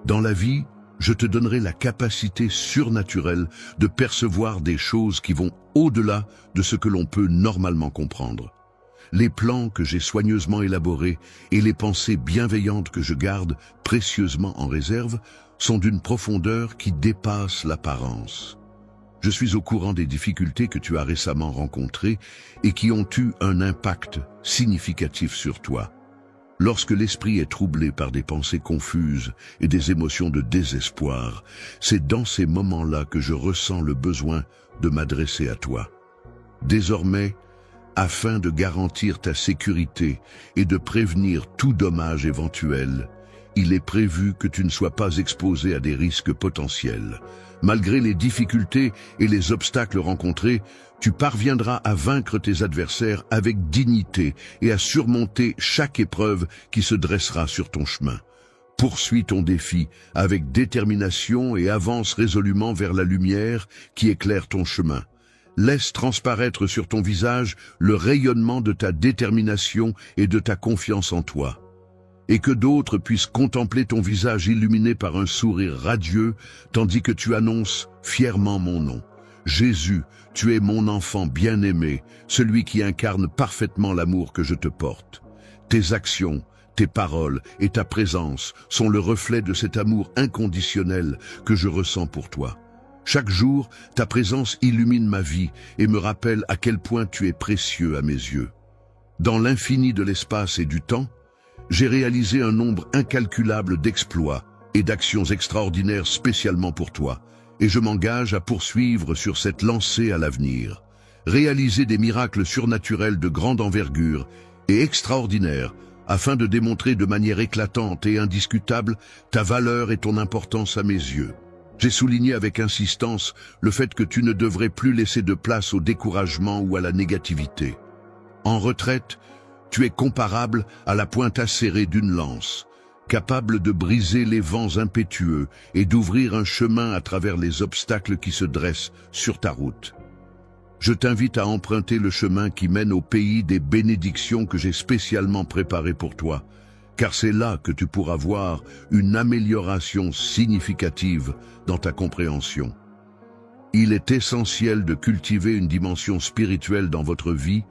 Dans la vie, je te donnerai la capacité surnaturelle de percevoir des choses qui vont au-delà de ce que l'on peut normalement comprendre. Les plans que j'ai soigneusement élaborés et les pensées bienveillantes que je garde précieusement en réserve sont d'une profondeur qui dépasse l'apparence. Je suis au courant des difficultés que tu as récemment rencontrées et qui ont eu un impact significatif sur toi. Lorsque l'esprit est troublé par des pensées confuses et des émotions de désespoir, c'est dans ces moments-là que je ressens le besoin de m'adresser à toi. Désormais, afin de garantir ta sécurité et de prévenir tout dommage éventuel, il est prévu que tu ne sois pas exposé à des risques potentiels. Malgré les difficultés et les obstacles rencontrés, tu parviendras à vaincre tes adversaires avec dignité et à surmonter chaque épreuve qui se dressera sur ton chemin. Poursuis ton défi avec détermination et avance résolument vers la lumière qui éclaire ton chemin. Laisse transparaître sur ton visage le rayonnement de ta détermination et de ta confiance en toi. Et que d'autres puissent contempler ton visage illuminé par un sourire radieux, tandis que tu annonces fièrement mon nom. Jésus, tu es mon enfant bien-aimé, celui qui incarne parfaitement l'amour que je te porte. Tes actions, tes paroles et ta présence sont le reflet de cet amour inconditionnel que je ressens pour toi. Chaque jour, ta présence illumine ma vie et me rappelle à quel point tu es précieux à mes yeux. Dans l'infini de l'espace et du temps, J'ai réalisé un nombre incalculable d'exploits et d'actions extraordinaires spécialement pour toi, et je m'engage à poursuivre sur cette lancée à l'avenir. Réaliser des miracles surnaturels de grande envergure et extraordinaires afin de démontrer de manière éclatante et indiscutable ta valeur et ton importance à mes yeux. J'ai souligné avec insistance le fait que tu ne devrais plus laisser de place au découragement ou à la négativité. En retraite, tu es comparable à la pointe acérée d'une lance, capable de briser les vents impétueux et d'ouvrir un chemin à travers les obstacles qui se dressent sur ta route. Je t'invite à emprunter le chemin qui mène au pays des bénédictions que j'ai spécialement préparé pour toi, car c'est là que tu pourras voir une amélioration significative dans ta compréhension. Il est essentiel de cultiver une dimension spirituelle dans votre vie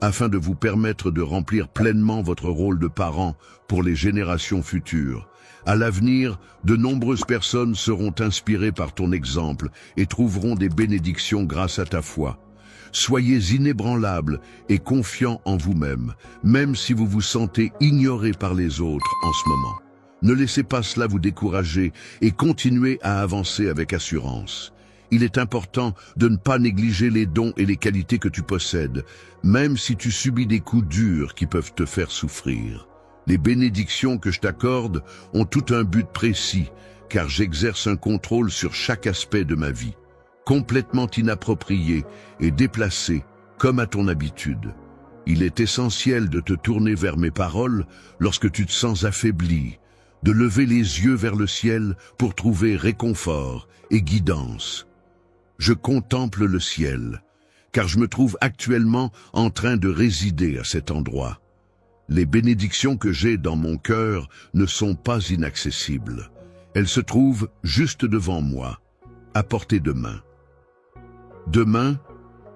afin de vous permettre de remplir pleinement votre rôle de parent pour les générations futures. À l'avenir, de nombreuses personnes seront inspirées par ton exemple et trouveront des bénédictions grâce à ta foi. Soyez inébranlables et confiants en vous-même, même si vous vous sentez ignoré par les autres en ce moment. Ne laissez pas cela vous décourager et continuez à avancer avec assurance. Il est important de ne pas négliger les dons et les qualités que tu possèdes, même si tu subis des coups durs qui peuvent te faire souffrir. Les bénédictions que je t'accorde ont tout un but précis, car j'exerce un contrôle sur chaque aspect de ma vie, complètement inapproprié et déplacé, comme à ton habitude. Il est essentiel de te tourner vers mes paroles lorsque tu te sens affaibli, de lever les yeux vers le ciel pour trouver réconfort et guidance. Je contemple le ciel, car je me trouve actuellement en train de résider à cet endroit. Les bénédictions que j'ai dans mon cœur ne sont pas inaccessibles. Elles se trouvent juste devant moi, à portée de main. Demain,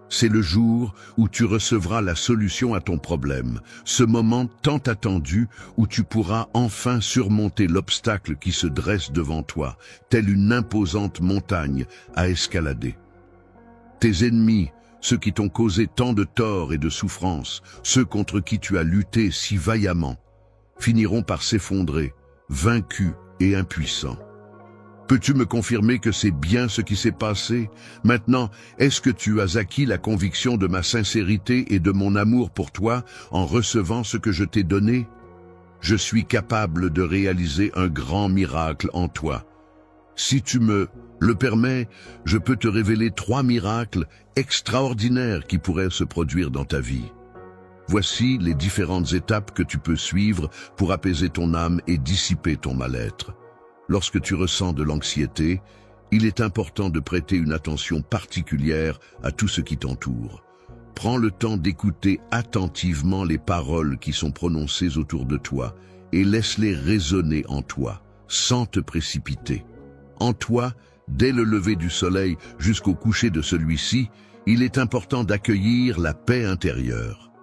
c'est le jour où tu recevras la solution à ton problème, ce moment tant attendu où tu pourras enfin surmonter l'obstacle qui se dresse devant toi, telle une imposante montagne à escalader. Tes ennemis, ceux qui t'ont causé tant de tort et de souffrance, ceux contre qui tu as lutté si vaillamment, finiront par s'effondrer, vaincus et impuissants. Peux-tu me confirmer que c'est bien ce qui s'est passé? Maintenant, est-ce que tu as acquis la conviction de ma sincérité et de mon amour pour toi en recevant ce que je t'ai donné? Je suis capable de réaliser un grand miracle en toi. Si tu me le permets, je peux te révéler 3 miracles extraordinaires qui pourraient se produire dans ta vie. Voici les différentes étapes que tu peux suivre pour apaiser ton âme et dissiper ton mal-être. Lorsque tu ressens de l'anxiété, il est important de prêter une attention particulière à tout ce qui t'entoure. Prends le temps d'écouter attentivement les paroles qui sont prononcées autour de toi et laisse-les résonner en toi, sans te précipiter. En toi, dès le lever du soleil jusqu'au coucher de celui-ci, il est important d'accueillir la paix intérieure.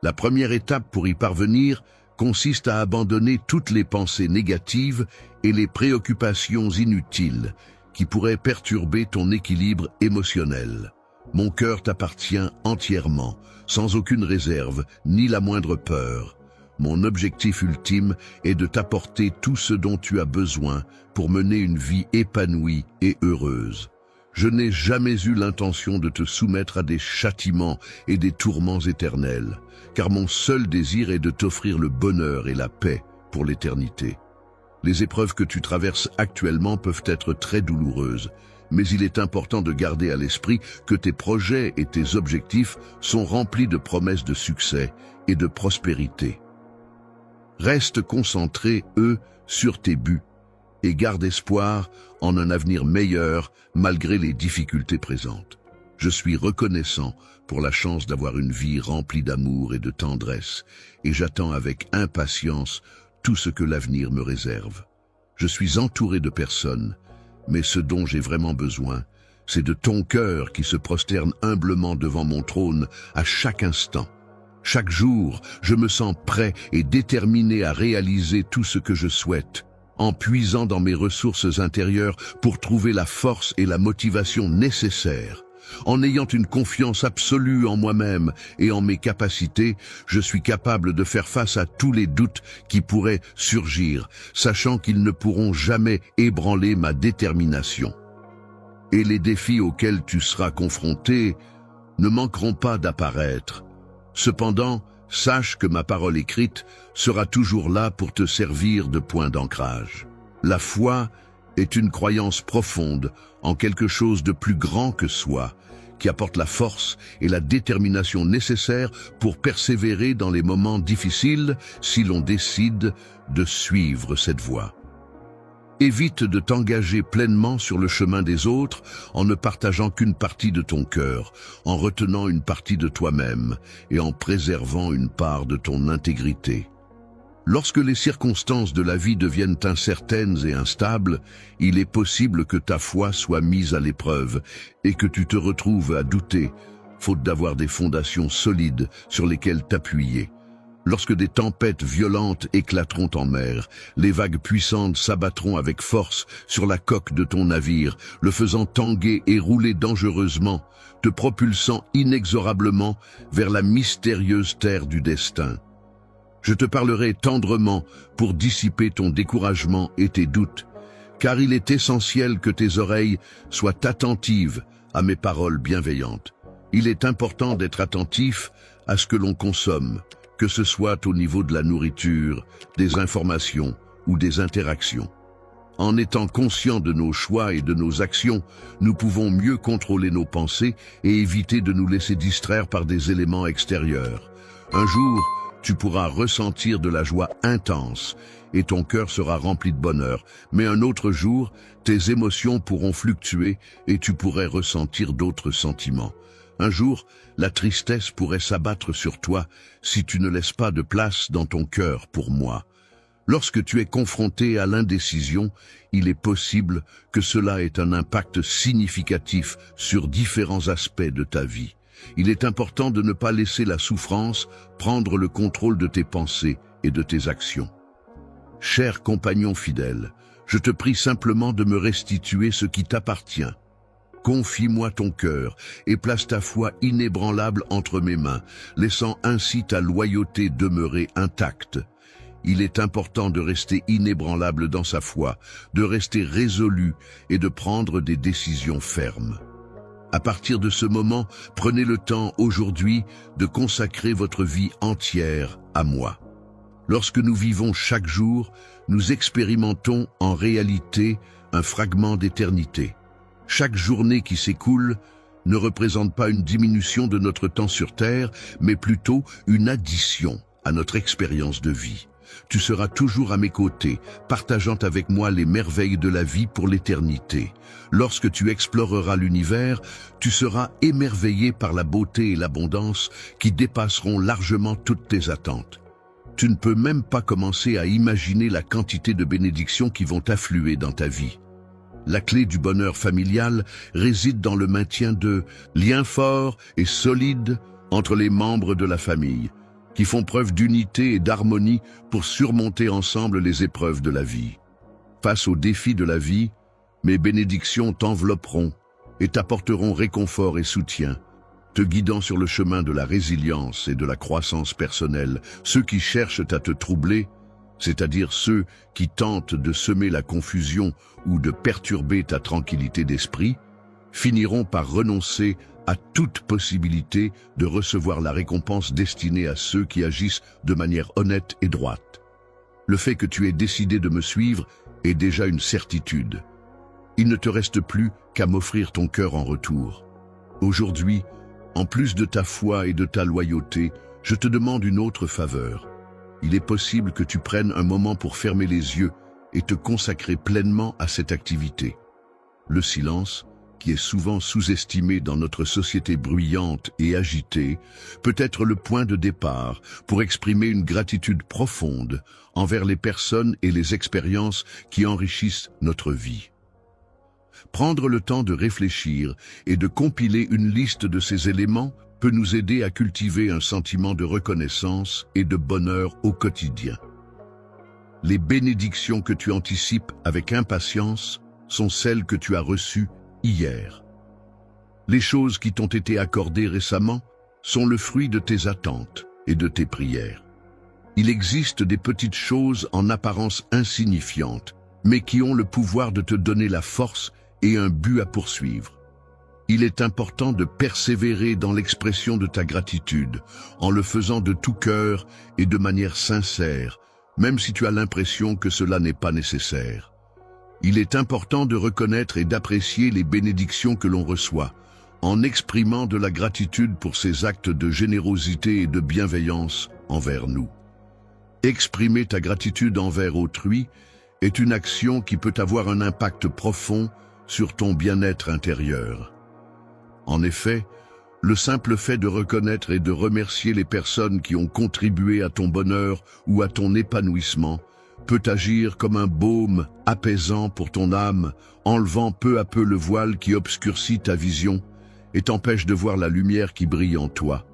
La première étape pour y parvenir consiste à abandonner toutes les pensées négatives et les préoccupations inutiles qui pourraient perturber ton équilibre émotionnel. Mon cœur t'appartient entièrement, sans aucune réserve, ni la moindre peur. Mon objectif ultime est de t'apporter tout ce dont tu as besoin pour mener une vie épanouie et heureuse. Je n'ai jamais eu l'intention de te soumettre à des châtiments et des tourments éternels, car mon seul désir est de t'offrir le bonheur et la paix pour l'éternité. Les épreuves que tu traverses actuellement peuvent être très douloureuses, mais il est important de garder à l'esprit que tes projets et tes objectifs sont remplis de promesses de succès et de prospérité. Reste concentré, sur tes buts et garde espoir en un avenir meilleur malgré les difficultés présentes. Je suis reconnaissant pour la chance d'avoir une vie remplie d'amour et de tendresse, et j'attends avec impatience tout ce que l'avenir me réserve. Je suis entouré de personnes, mais ce dont j'ai vraiment besoin, c'est de ton cœur qui se prosterne humblement devant mon trône à chaque instant. Chaque jour, je me sens prêt et déterminé à réaliser tout ce que je souhaite, en puisant dans mes ressources intérieures pour trouver la force et la motivation nécessaires En ayant une confiance absolue en moi-même et en mes capacités, je suis capable de faire face à tous les doutes qui pourraient surgir, sachant qu'ils ne pourront jamais ébranler ma détermination. Et les défis auxquels tu seras confronté ne manqueront pas d'apparaître. Cependant, sache que ma parole écrite sera toujours là pour te servir de point d'ancrage. La foi est une croyance profonde en quelque chose de plus grand que soi, qui apporte la force et la détermination nécessaires pour persévérer dans les moments difficiles si l'on décide de suivre cette voie. Évite de t'engager pleinement sur le chemin des autres en ne partageant qu'une partie de ton cœur, en retenant une partie de toi-même et en préservant une part de ton intégrité. Lorsque les circonstances de la vie deviennent incertaines et instables, il est possible que ta foi soit mise à l'épreuve et que tu te retrouves à douter, faute d'avoir des fondations solides sur lesquelles t'appuyer. Lorsque des tempêtes violentes éclateront en mer, les vagues puissantes s'abattront avec force sur la coque de ton navire, le faisant tanguer et rouler dangereusement, te propulsant inexorablement vers la mystérieuse terre du destin. Je te parlerai tendrement pour dissiper ton découragement et tes doutes, car il est essentiel que tes oreilles soient attentives à mes paroles bienveillantes. Il est important d'être attentif à ce que l'on consomme, que ce soit au niveau de la nourriture, des informations ou des interactions. En étant conscients de nos choix et de nos actions, nous pouvons mieux contrôler nos pensées et éviter de nous laisser distraire par des éléments extérieurs. Un jour, tu pourras ressentir de la joie intense et ton cœur sera rempli de bonheur. Mais un autre jour, tes émotions pourront fluctuer et tu pourrais ressentir d'autres sentiments. Un jour, la tristesse pourrait s'abattre sur toi si tu ne laisses pas de place dans ton cœur pour moi. Lorsque tu es confronté à l'indécision, il est possible que cela ait un impact significatif sur différents aspects de ta vie. Il est important de ne pas laisser la souffrance prendre le contrôle de tes pensées et de tes actions. Cher compagnon fidèle, je te prie simplement de me restituer ce qui t'appartient. Confie-moi ton cœur et place ta foi inébranlable entre mes mains, laissant ainsi ta loyauté demeurer intacte. Il est important de rester inébranlable dans sa foi, de rester résolu et de prendre des décisions fermes. À partir de ce moment, prenez le temps aujourd'hui de consacrer votre vie entière à moi. Lorsque nous vivons chaque jour, nous expérimentons en réalité un fragment d'éternité. Chaque journée qui s'écoule ne représente pas une diminution de notre temps sur Terre, mais plutôt une addition à notre expérience de vie. Tu seras toujours à mes côtés, partageant avec moi les merveilles de la vie pour l'éternité. Lorsque tu exploreras l'univers, tu seras émerveillé par la beauté et l'abondance qui dépasseront largement toutes tes attentes. Tu ne peux même pas commencer à imaginer la quantité de bénédictions qui vont affluer dans ta vie. La clé du bonheur familial réside dans le maintien de liens forts et solides entre les membres de la famille, qui font preuve d'unité et d'harmonie pour surmonter ensemble les épreuves de la vie. Face aux défis de la vie, mes bénédictions t'envelopperont et t'apporteront réconfort et soutien, te guidant sur le chemin de la résilience et de la croissance personnelle. Ceux qui cherchent à te troubler, c'est-à-dire ceux qui tentent de semer la confusion ou de perturber ta tranquillité d'esprit, finiront par renoncer à toute possibilité de recevoir la récompense destinée à ceux qui agissent de manière honnête et droite. Le fait que tu aies décidé de me suivre est déjà une certitude. Il ne te reste plus qu'à m'offrir ton cœur en retour. Aujourd'hui, en plus de ta foi et de ta loyauté, je te demande une autre faveur. Il est possible que tu prennes un moment pour fermer les yeux et te consacrer pleinement à cette activité. Le silence, qui est souvent sous-estimé dans notre société bruyante et agitée, peut être le point de départ pour exprimer une gratitude profonde envers les personnes et les expériences qui enrichissent notre vie. Prendre le temps de réfléchir et de compiler une liste de ces éléments peut nous aider à cultiver un sentiment de reconnaissance et de bonheur au quotidien. Les bénédictions que tu anticipes avec impatience sont celles que tu as reçues hier. Les choses qui t'ont été accordées récemment sont le fruit de tes attentes et de tes prières. Il existe des petites choses en apparence insignifiantes, mais qui ont le pouvoir de te donner la force et un but à poursuivre. Il est important de persévérer dans l'expression de ta gratitude, en le faisant de tout cœur et de manière sincère, même si tu as l'impression que cela n'est pas nécessaire. Il est important de reconnaître et d'apprécier les bénédictions que l'on reçoit, en exprimant de la gratitude pour ces actes de générosité et de bienveillance envers nous. Exprimer ta gratitude envers autrui est une action qui peut avoir un impact profond sur ton bien-être intérieur. En effet, le simple fait de reconnaître et de remercier les personnes qui ont contribué à ton bonheur ou à ton épanouissement peut agir comme un baume apaisant pour ton âme, enlevant peu à peu le voile qui obscurcit ta vision et t'empêche de voir la lumière qui brille en toi.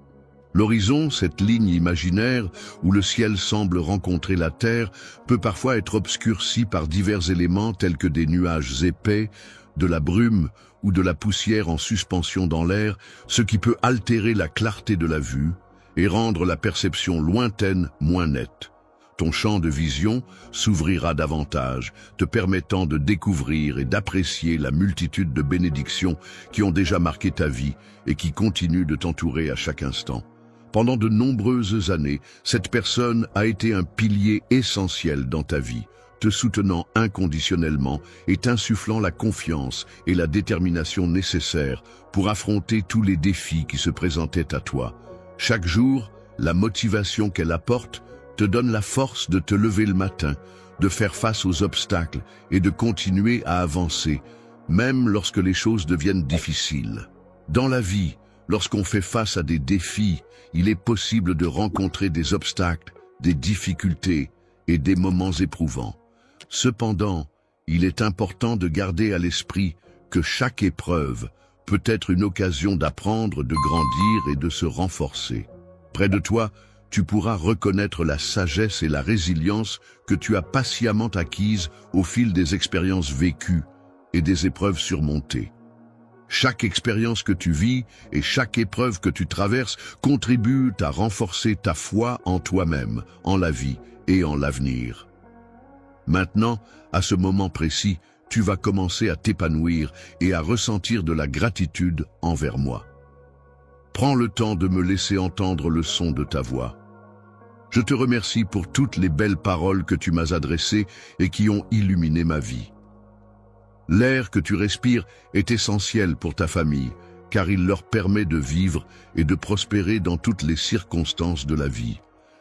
L'horizon, cette ligne imaginaire où le ciel semble rencontrer la terre, peut parfois être obscurci par divers éléments tels que des nuages épais, de la brume ou de la poussière en suspension dans l'air, ce qui peut altérer la clarté de la vue et rendre la perception lointaine moins nette. Ton champ de vision s'ouvrira davantage, te permettant de découvrir et d'apprécier la multitude de bénédictions qui ont déjà marqué ta vie et qui continuent de t'entourer à chaque instant. Pendant de nombreuses années, cette personne a été un pilier essentiel dans ta vie, te soutenant inconditionnellement et t'insufflant la confiance et la détermination nécessaires pour affronter tous les défis qui se présentaient à toi. Chaque jour, la motivation qu'elle apporte te donne la force de te lever le matin, de faire face aux obstacles et de continuer à avancer, même lorsque les choses deviennent difficiles. Dans la vie, lorsqu'on fait face à des défis, il est possible de rencontrer des obstacles, des difficultés et des moments éprouvants. Cependant, il est important de garder à l'esprit que chaque épreuve peut être une occasion d'apprendre, de grandir et de se renforcer. Près de toi, tu pourras reconnaître la sagesse et la résilience que tu as patiemment acquises au fil des expériences vécues et des épreuves surmontées. Chaque expérience que tu vis et chaque épreuve que tu traverses contribuent à renforcer ta foi en toi-même, en la vie et en l'avenir. Maintenant, à ce moment précis, tu vas commencer à t'épanouir et à ressentir de la gratitude envers moi. Prends le temps de me laisser entendre le son de ta voix. Je te remercie pour toutes les belles paroles que tu m'as adressées et qui ont illuminé ma vie. L'air que tu respires est essentiel pour ta famille, car il leur permet de vivre et de prospérer dans toutes les circonstances de la vie.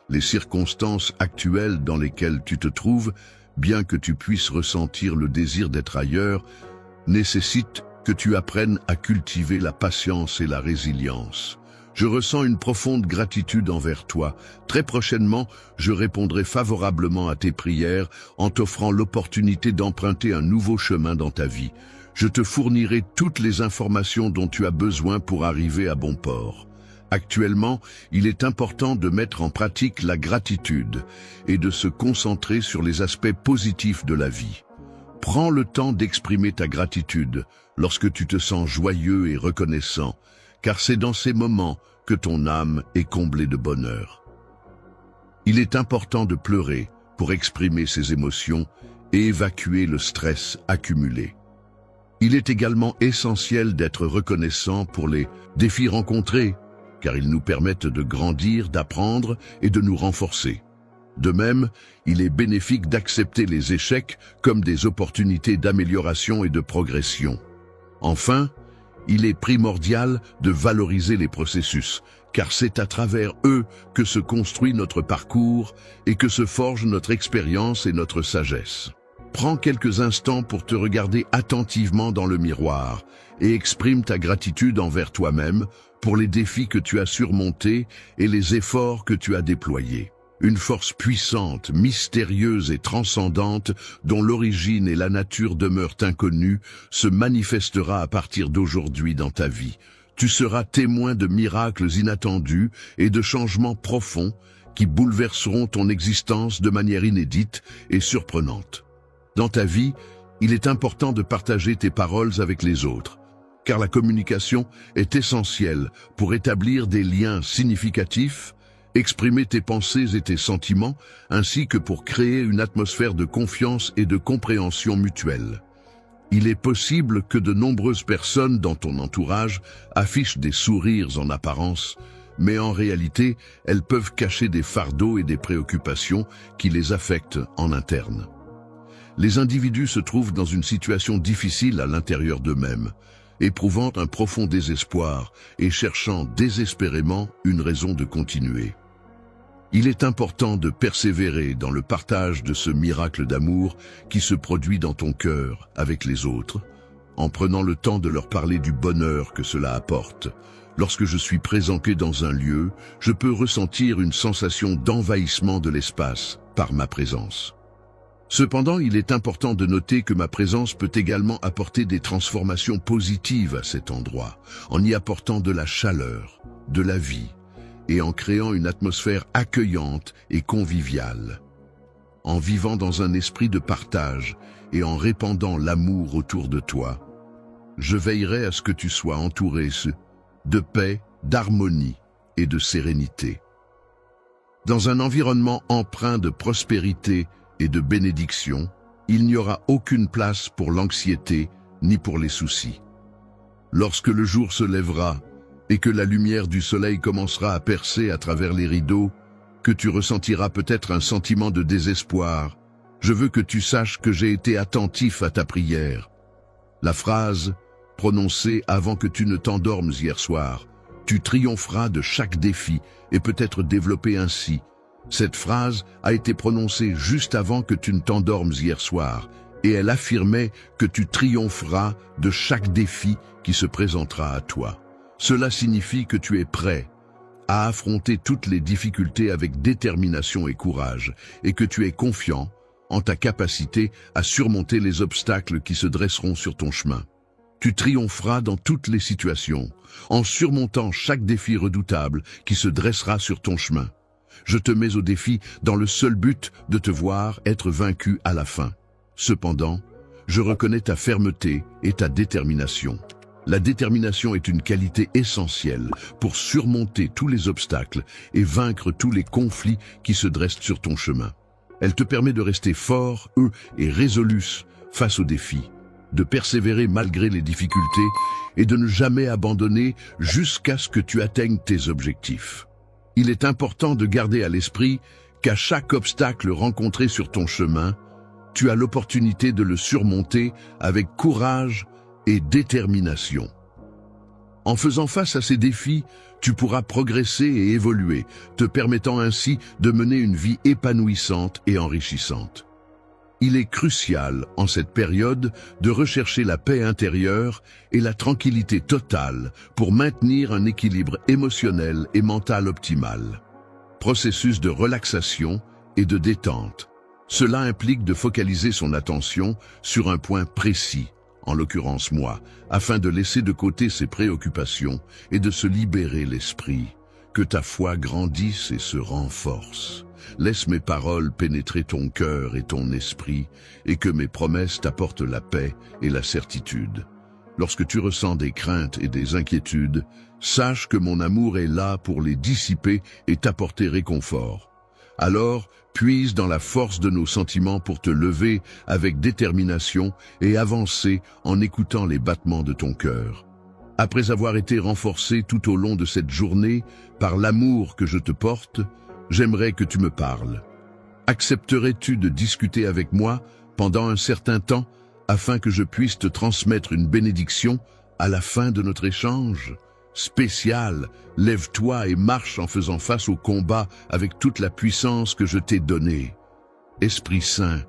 Les circonstances actuelles dans lesquelles tu te trouves, bien que tu puisses ressentir le désir d'être ailleurs, nécessitent que tu apprennes à cultiver la patience et la résilience. Je ressens une profonde gratitude envers toi. Très prochainement, je répondrai favorablement à tes prières en t'offrant l'opportunité d'emprunter un nouveau chemin dans ta vie. Je te fournirai toutes les informations dont tu as besoin pour arriver à bon port. Actuellement, il est important de mettre en pratique la gratitude et de se concentrer sur les aspects positifs de la vie. Prends le temps d'exprimer ta gratitude lorsque tu te sens joyeux et reconnaissant, car c'est dans ces moments que ton âme est comblée de bonheur. Il est important de pleurer pour exprimer ses émotions et évacuer le stress accumulé. Il est également essentiel d'être reconnaissant pour les défis rencontrés, car ils nous permettent de grandir, d'apprendre et de nous renforcer. De même, il est bénéfique d'accepter les échecs comme des opportunités d'amélioration et de progression. Enfin, il est primordial de valoriser les processus, car c'est à travers eux que se construit notre parcours et que se forge notre expérience et notre sagesse. Prends quelques instants pour te regarder attentivement dans le miroir et exprime ta gratitude envers toi-même pour les défis que tu as surmontés et les efforts que tu as déployés. Une force puissante, mystérieuse et transcendante, dont l'origine et la nature demeurent inconnues, se manifestera à partir d'aujourd'hui dans ta vie. Tu seras témoin de miracles inattendus et de changements profonds qui bouleverseront ton existence de manière inédite et surprenante. Dans ta vie, il est important de partager tes paroles avec les autres. car la communication est essentielle pour établir des liens significatifs, exprimer tes pensées et tes sentiments, ainsi que pour créer une atmosphère de confiance et de compréhension mutuelle. Il est possible que de nombreuses personnes dans ton entourage affichent des sourires en apparence, mais en réalité, elles peuvent cacher des fardeaux et des préoccupations qui les affectent en interne. Les individus se trouvent dans une situation difficile à l'intérieur d'eux-mêmes, éprouvant un profond désespoir et cherchant désespérément une raison de continuer. Il est important de persévérer dans le partage de ce miracle d'amour qui se produit dans ton cœur avec les autres, en prenant le temps de leur parler du bonheur que cela apporte. Lorsque je suis présent dans un lieu, je peux ressentir une sensation d'envahissement de l'espace par ma présence. Cependant, il est important de noter que ma présence peut également apporter des transformations positives à cet endroit, en y apportant de la chaleur, de la vie, et en créant une atmosphère accueillante et conviviale. En vivant dans un esprit de partage et en répandant l'amour autour de toi, je veillerai à ce que tu sois entouré de paix, d'harmonie et de sérénité. Dans un environnement empreint de prospérité et de bénédiction, il n'y aura aucune place pour l'anxiété ni pour les soucis. Lorsque le jour se lèvera, et que la lumière du soleil commencera à percer à travers les rideaux, que tu ressentiras peut-être un sentiment de désespoir, je veux que tu saches que j'ai été attentif à ta prière. La phrase, prononcée avant que tu ne t'endormes hier soir, « Tu triompheras de chaque défi » et peut être développée ainsi. Cette phrase a été prononcée juste avant que tu ne t'endormes hier soir, et elle affirmait que tu triompheras de chaque défi qui se présentera à toi. Cela signifie que tu es prêt à affronter toutes les difficultés avec détermination et courage, et que tu es confiant en ta capacité à surmonter les obstacles qui se dresseront sur ton chemin. Tu triompheras dans toutes les situations, en surmontant chaque défi redoutable qui se dressera sur ton chemin. Je te mets au défi dans le seul but de te voir être vaincu à la fin. Cependant, je reconnais ta fermeté et ta détermination. La détermination est une qualité essentielle pour surmonter tous les obstacles et vaincre tous les conflits qui se dressent sur ton chemin. Elle te permet de rester fort, et résolu face aux défis, de persévérer malgré les difficultés et de ne jamais abandonner jusqu'à ce que tu atteignes tes objectifs. Il est important de garder à l'esprit qu'à chaque obstacle rencontré sur ton chemin, tu as l'opportunité de le surmonter avec courage et détermination. En faisant face à ces défis, tu pourras progresser et évoluer, te permettant ainsi de mener une vie épanouissante et enrichissante. Il est crucial, en cette période, de rechercher la paix intérieure et la tranquillité totale pour maintenir un équilibre émotionnel et mental optimal. Processus de relaxation et de détente. Cela implique de focaliser son attention sur un point précis, en l'occurrence moi, afin de laisser de côté ses préoccupations et de se libérer l'esprit. Que ta foi grandisse et se renforce. Laisse mes paroles pénétrer ton cœur et ton esprit, et que mes promesses t'apportent la paix et la certitude. Lorsque tu ressens des craintes et des inquiétudes, sache que mon amour est là pour les dissiper et t'apporter réconfort. Alors, puise dans la force de nos sentiments pour te lever avec détermination et avancer en écoutant les battements de ton cœur. Après avoir été renforcé tout au long de cette journée par l'amour que je te porte, j'aimerais que tu me parles. Accepterais-tu de discuter avec moi pendant un certain temps afin que je puisse te transmettre une bénédiction à la fin de notre échange? Spécial, lève-toi et marche en faisant face au combat avec toute la puissance que je t'ai donnée. Esprit Saint,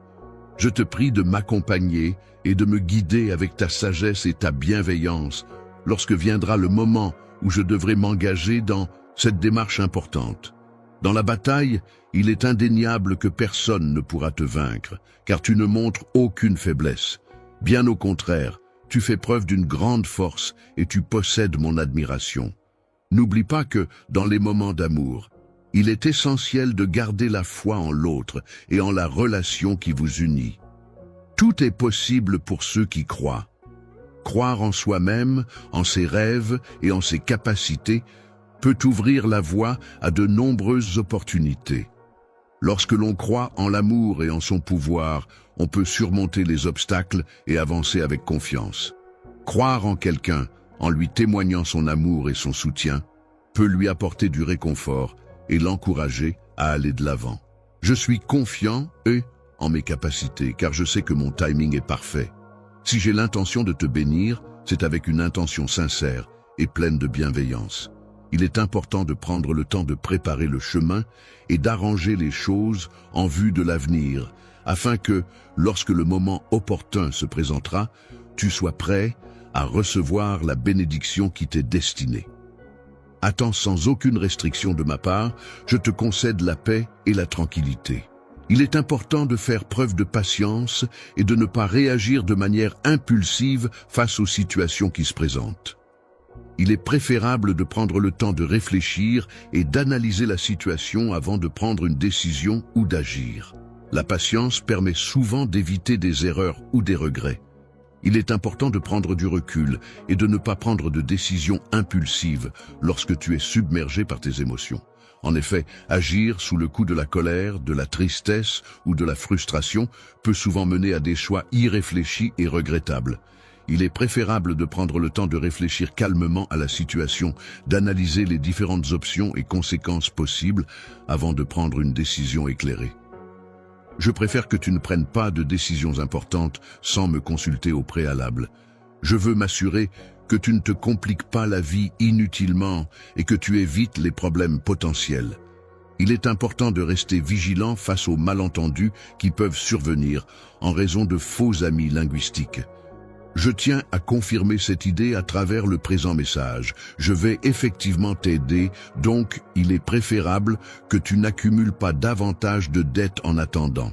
je te prie de m'accompagner et de me guider avec ta sagesse et ta bienveillance lorsque viendra le moment où je devrai m'engager dans cette démarche importante. Dans la bataille, il est indéniable que personne ne pourra te vaincre, car tu ne montres aucune faiblesse. Bien au contraire, tu fais preuve d'une grande force et tu possèdes mon admiration. N'oublie pas que, dans les moments d'amour, il est essentiel de garder la foi en l'autre et en la relation qui vous unit. Tout est possible pour ceux qui croient. Croire en soi-même, en ses rêves et en ses capacités peut ouvrir la voie à de nombreuses opportunités. Lorsque l'on croit en l'amour et en son pouvoir, on peut surmonter les obstacles et avancer avec confiance. Croire en quelqu'un, en lui témoignant son amour et son soutien, peut lui apporter du réconfort et l'encourager à aller de l'avant. Je suis confiant en mes capacités, car je sais que mon timing est parfait. Si j'ai l'intention de te bénir, c'est avec une intention sincère et pleine de bienveillance. Il est important de prendre le temps de préparer le chemin et d'arranger les choses en vue de l'avenir, afin que, lorsque le moment opportun se présentera, tu sois prêt à recevoir la bénédiction qui t'est destinée. Attends sans aucune restriction de ma part, je te concède la paix et la tranquillité. Il est important de faire preuve de patience et de ne pas réagir de manière impulsive face aux situations qui se présentent. Il est préférable de prendre le temps de réfléchir et d'analyser la situation avant de prendre une décision ou d'agir. La patience permet souvent d'éviter des erreurs ou des regrets. Il est important de prendre du recul et de ne pas prendre de décisions impulsives lorsque tu es submergé par tes émotions. En effet, agir sous le coup de la colère, de la tristesse ou de la frustration peut souvent mener à des choix irréfléchis et regrettables. Il est préférable de prendre le temps de réfléchir calmement à la situation, d'analyser les différentes options et conséquences possibles avant de prendre une décision éclairée. Je préfère que tu ne prennes pas de décisions importantes sans me consulter au préalable. Je veux m'assurer que tu ne te compliques pas la vie inutilement et que tu évites les problèmes potentiels. Il est important de rester vigilant face aux malentendus qui peuvent survenir en raison de faux amis linguistiques. Je tiens à confirmer cette idée à travers le présent message. Je vais effectivement t'aider, donc il est préférable que tu n'accumules pas davantage de dettes en attendant.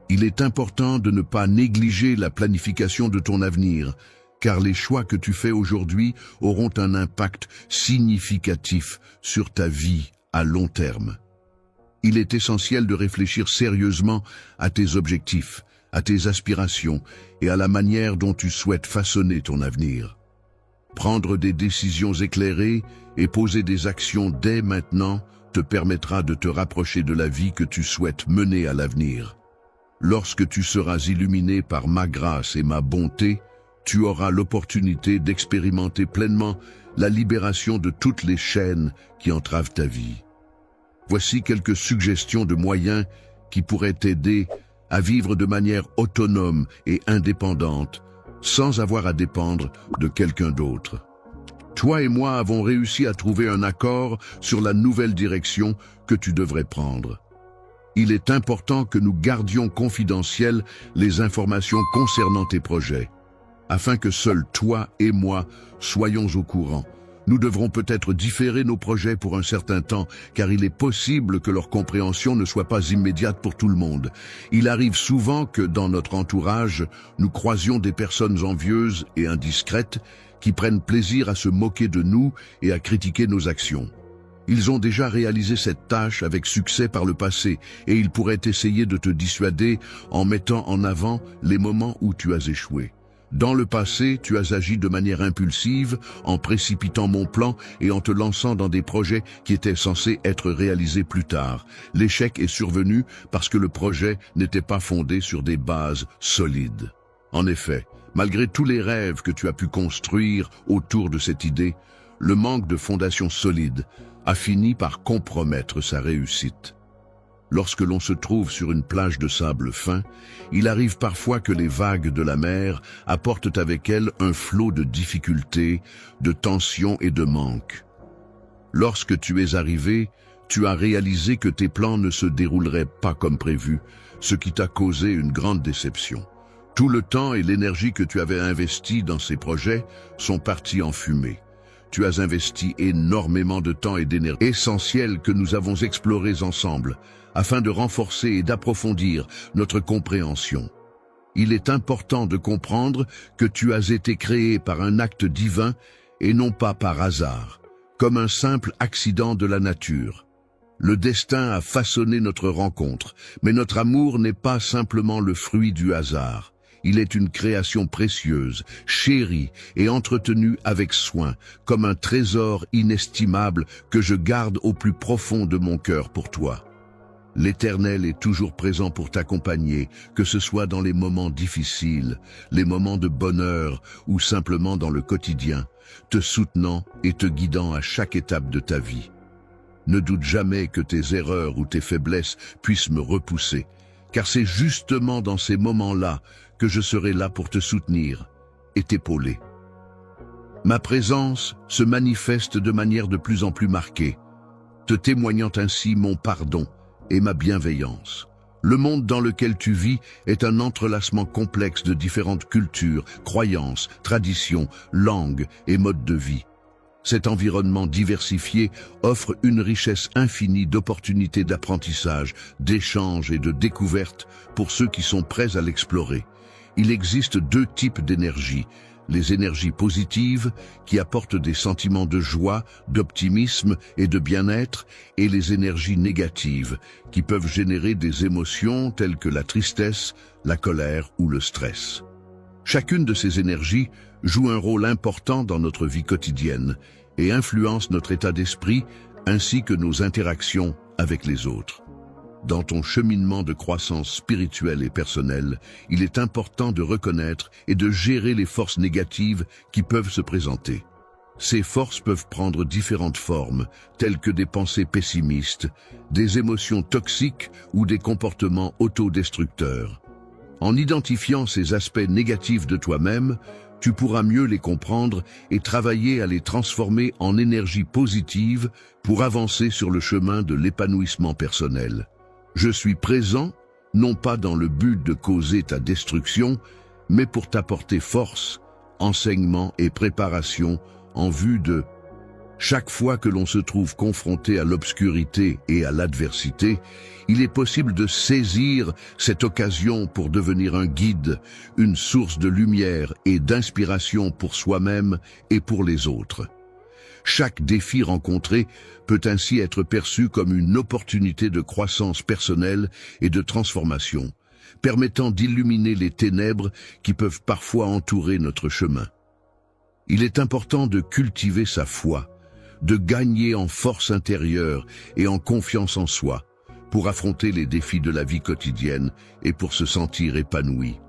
Il est important de ne pas négliger la planification de ton avenir, car les choix que tu fais aujourd'hui auront un impact significatif sur ta vie à long terme. Il est essentiel de réfléchir sérieusement à tes objectifs, à tes aspirations et à la manière dont tu souhaites façonner ton avenir. Prendre des décisions éclairées et poser des actions dès maintenant te permettra de te rapprocher de la vie que tu souhaites mener à l'avenir. Lorsque tu seras illuminé par ma grâce et ma bonté, tu auras l'opportunité d'expérimenter pleinement la libération de toutes les chaînes qui entravent ta vie. Voici quelques suggestions de moyens qui pourraient t'aider à vivre de manière autonome et indépendante, sans avoir à dépendre de quelqu'un d'autre. Toi et moi avons réussi à trouver un accord sur la nouvelle direction que tu devrais prendre. Il est important que nous gardions confidentielles les informations concernant tes projets, afin que seuls toi et moi soyons au courant. Nous devrons peut-être différer nos projets pour un certain temps, car il est possible que leur compréhension ne soit pas immédiate pour tout le monde. Il arrive souvent que, dans notre entourage, nous croisions des personnes envieuses et indiscrètes qui prennent plaisir à se moquer de nous et à critiquer nos actions. Ils ont déjà réalisé cette tâche avec succès par le passé, et ils pourraient essayer de te dissuader en mettant en avant les moments où tu as échoué. Dans le passé, tu as agi de manière impulsive, en précipitant mon plan et en te lançant dans des projets qui étaient censés être réalisés plus tard. L'échec est survenu parce que le projet n'était pas fondé sur des bases solides. En effet, malgré tous les rêves que tu as pu construire autour de cette idée, le manque de fondation solide a fini par compromettre sa réussite. Lorsque l'on se trouve sur une plage de sable fin, il arrive parfois que les vagues de la mer apportent avec elles un flot de difficultés, de tensions et de manques. Lorsque tu es arrivé, tu as réalisé que tes plans ne se dérouleraient pas comme prévu, ce qui t'a causé une grande déception. Tout le temps et l'énergie que tu avais investis dans ces projets sont partis en fumée. Tu as investi énormément de temps et d'énergie essentiels que nous avons explorés ensemble, afin de renforcer et d'approfondir notre compréhension. Il est important de comprendre que tu as été créé par un acte divin et non pas par hasard, comme un simple accident de la nature. Le destin a façonné notre rencontre, mais notre amour n'est pas simplement le fruit du hasard. Il est une création précieuse, chérie et entretenue avec soin, comme un trésor inestimable que je garde au plus profond de mon cœur pour toi. L'Éternel est toujours présent pour t'accompagner, que ce soit dans les moments difficiles, les moments de bonheur ou simplement dans le quotidien, te soutenant et te guidant à chaque étape de ta vie. Ne doute jamais que tes erreurs ou tes faiblesses puissent me repousser, car c'est justement dans ces moments-là que je serai là pour te soutenir et t'épauler. Ma présence se manifeste de manière de plus en plus marquée, te témoignant ainsi mon pardon et ma bienveillance. Le monde dans lequel tu vis est un entrelacement complexe de différentes cultures, croyances, traditions, langues et modes de vie. Cet environnement diversifié offre une richesse infinie d'opportunités d'apprentissage, d'échange et de découverte pour ceux qui sont prêts à l'explorer. Il existe deux types d'énergie. Les énergies positives, qui apportent des sentiments de joie, d'optimisme et de bien-être, et les énergies négatives, qui peuvent générer des émotions telles que la tristesse, la colère ou le stress. Chacune de ces énergies joue un rôle important dans notre vie quotidienne et influence notre état d'esprit ainsi que nos interactions avec les autres. Dans ton cheminement de croissance spirituelle et personnelle, il est important de reconnaître et de gérer les forces négatives qui peuvent se présenter. Ces forces peuvent prendre différentes formes, telles que des pensées pessimistes, des émotions toxiques ou des comportements autodestructeurs. En identifiant ces aspects négatifs de toi-même, tu pourras mieux les comprendre et travailler à les transformer en énergie positive pour avancer sur le chemin de l'épanouissement personnel. Je suis présent, non pas dans le but de causer ta destruction, mais pour t'apporter force, enseignement et préparation en vue de... Chaque fois que l'on se trouve confronté à l'obscurité et à l'adversité, il est possible de saisir cette occasion pour devenir un guide, une source de lumière et d'inspiration pour soi-même et pour les autres. Chaque défi rencontré peut ainsi être perçu comme une opportunité de croissance personnelle et de transformation, permettant d'illuminer les ténèbres qui peuvent parfois entourer notre chemin. Il est important de cultiver sa foi, de gagner en force intérieure et en confiance en soi, pour affronter les défis de la vie quotidienne et pour se sentir épanoui.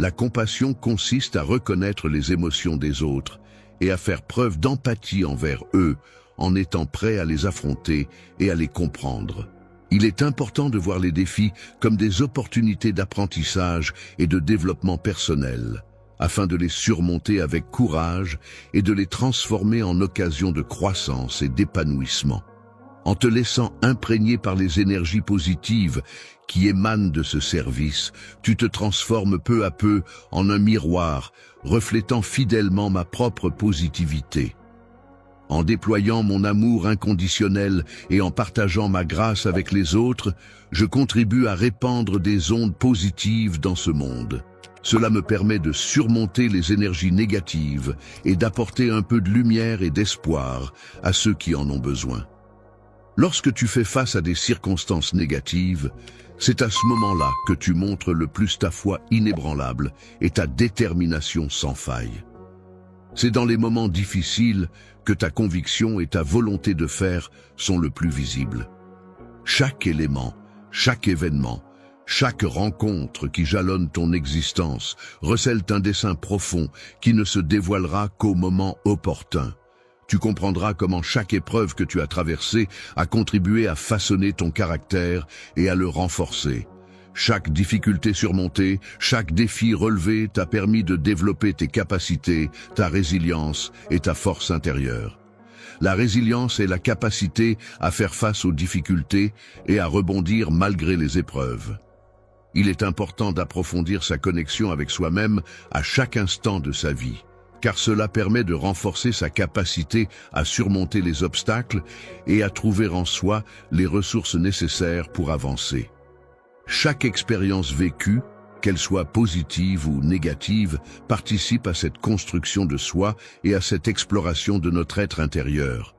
La compassion consiste à reconnaître les émotions des autres et à faire preuve d'empathie envers eux, en étant prêt à les affronter et à les comprendre. Il est important de voir les défis comme des opportunités d'apprentissage et de développement personnel, afin de les surmonter avec courage et de les transformer en occasion de croissance et d'épanouissement. En te laissant imprégner par les énergies positives qui émanent de ce service, tu te transformes peu à peu en un miroir, reflétant fidèlement ma propre positivité. En déployant mon amour inconditionnel et en partageant ma grâce avec les autres, je contribue à répandre des ondes positives dans ce monde. Cela me permet de surmonter les énergies négatives et d'apporter un peu de lumière et d'espoir à ceux qui en ont besoin. Lorsque tu fais face à des circonstances négatives, c'est à ce moment-là que tu montres le plus ta foi inébranlable et ta détermination sans faille. C'est dans les moments difficiles que ta conviction et ta volonté de faire sont le plus visibles. Chaque élément, chaque événement, chaque rencontre qui jalonne ton existence recèle un dessein profond qui ne se dévoilera qu'au moment opportun. Tu comprendras comment chaque épreuve que tu as traversée a contribué à façonner ton caractère et à le renforcer. Chaque difficulté surmontée, chaque défi relevé t'a permis de développer tes capacités, ta résilience et ta force intérieure. La résilience est la capacité à faire face aux difficultés et à rebondir malgré les épreuves. Il est important d'approfondir sa connexion avec soi-même à chaque instant de sa vie, car cela permet de renforcer sa capacité à surmonter les obstacles et à trouver en soi les ressources nécessaires pour avancer. Chaque expérience vécue, qu'elle soit positive ou négative, participe à cette construction de soi et à cette exploration de notre être intérieur.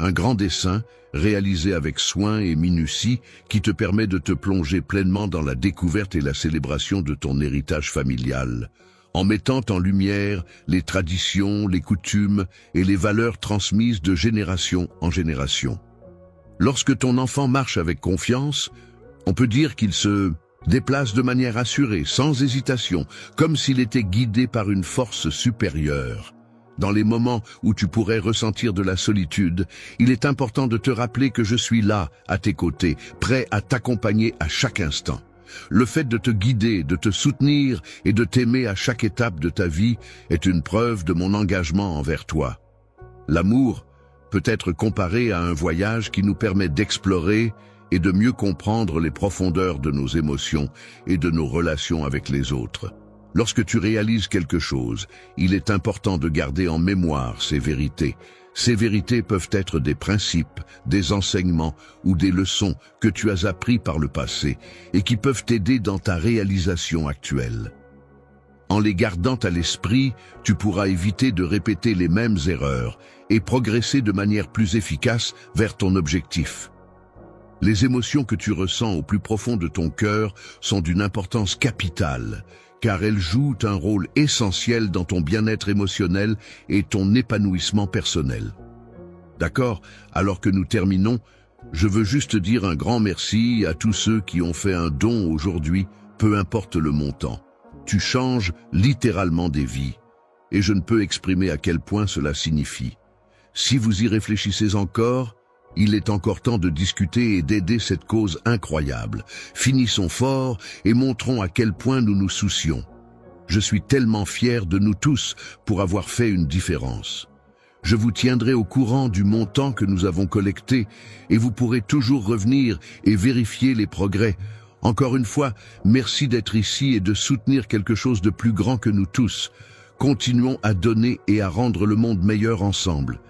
Un grand dessin, réalisé avec soin et minutie, qui te permet de te plonger pleinement dans la découverte et la célébration de ton héritage familial, en mettant en lumière les traditions, les coutumes et les valeurs transmises de génération en génération. Lorsque ton enfant marche avec confiance, on peut dire qu'il se déplace de manière assurée, sans hésitation, comme s'il était guidé par une force supérieure. Dans les moments où tu pourrais ressentir de la solitude, il est important de te rappeler que je suis là, à tes côtés, prêt à t'accompagner à chaque instant. Le fait de te guider, de te soutenir et de t'aimer à chaque étape de ta vie est une preuve de mon engagement envers toi. L'amour peut être comparé à un voyage qui nous permet d'explorer et de mieux comprendre les profondeurs de nos émotions et de nos relations avec les autres. Lorsque tu réalises quelque chose, il est important de garder en mémoire ces vérités. Ces vérités peuvent être des principes, des enseignements ou des leçons que tu as appris par le passé et qui peuvent t'aider dans ta réalisation actuelle. En les gardant à l'esprit, tu pourras éviter de répéter les mêmes erreurs et progresser de manière plus efficace vers ton objectif. Les émotions que tu ressens au plus profond de ton cœur sont d'une importance capitale, car elles jouent un rôle essentiel dans ton bien-être émotionnel et ton épanouissement personnel. D'accord? Alors que nous terminons, je veux juste dire un grand merci à tous ceux qui ont fait un don aujourd'hui, peu importe le montant. Tu changes littéralement des vies, et je ne peux exprimer à quel point cela signifie. Si vous y réfléchissez encore, il est encore temps de discuter et d'aider cette cause incroyable. Finissons fort et montrons à quel point nous nous soucions. Je suis tellement fier de nous tous pour avoir fait une différence. Je vous tiendrai au courant du montant que nous avons collecté et vous pourrez toujours revenir et vérifier les progrès. Encore une fois, merci d'être ici et de soutenir quelque chose de plus grand que nous tous. Continuons à donner et à rendre le monde meilleur ensemble.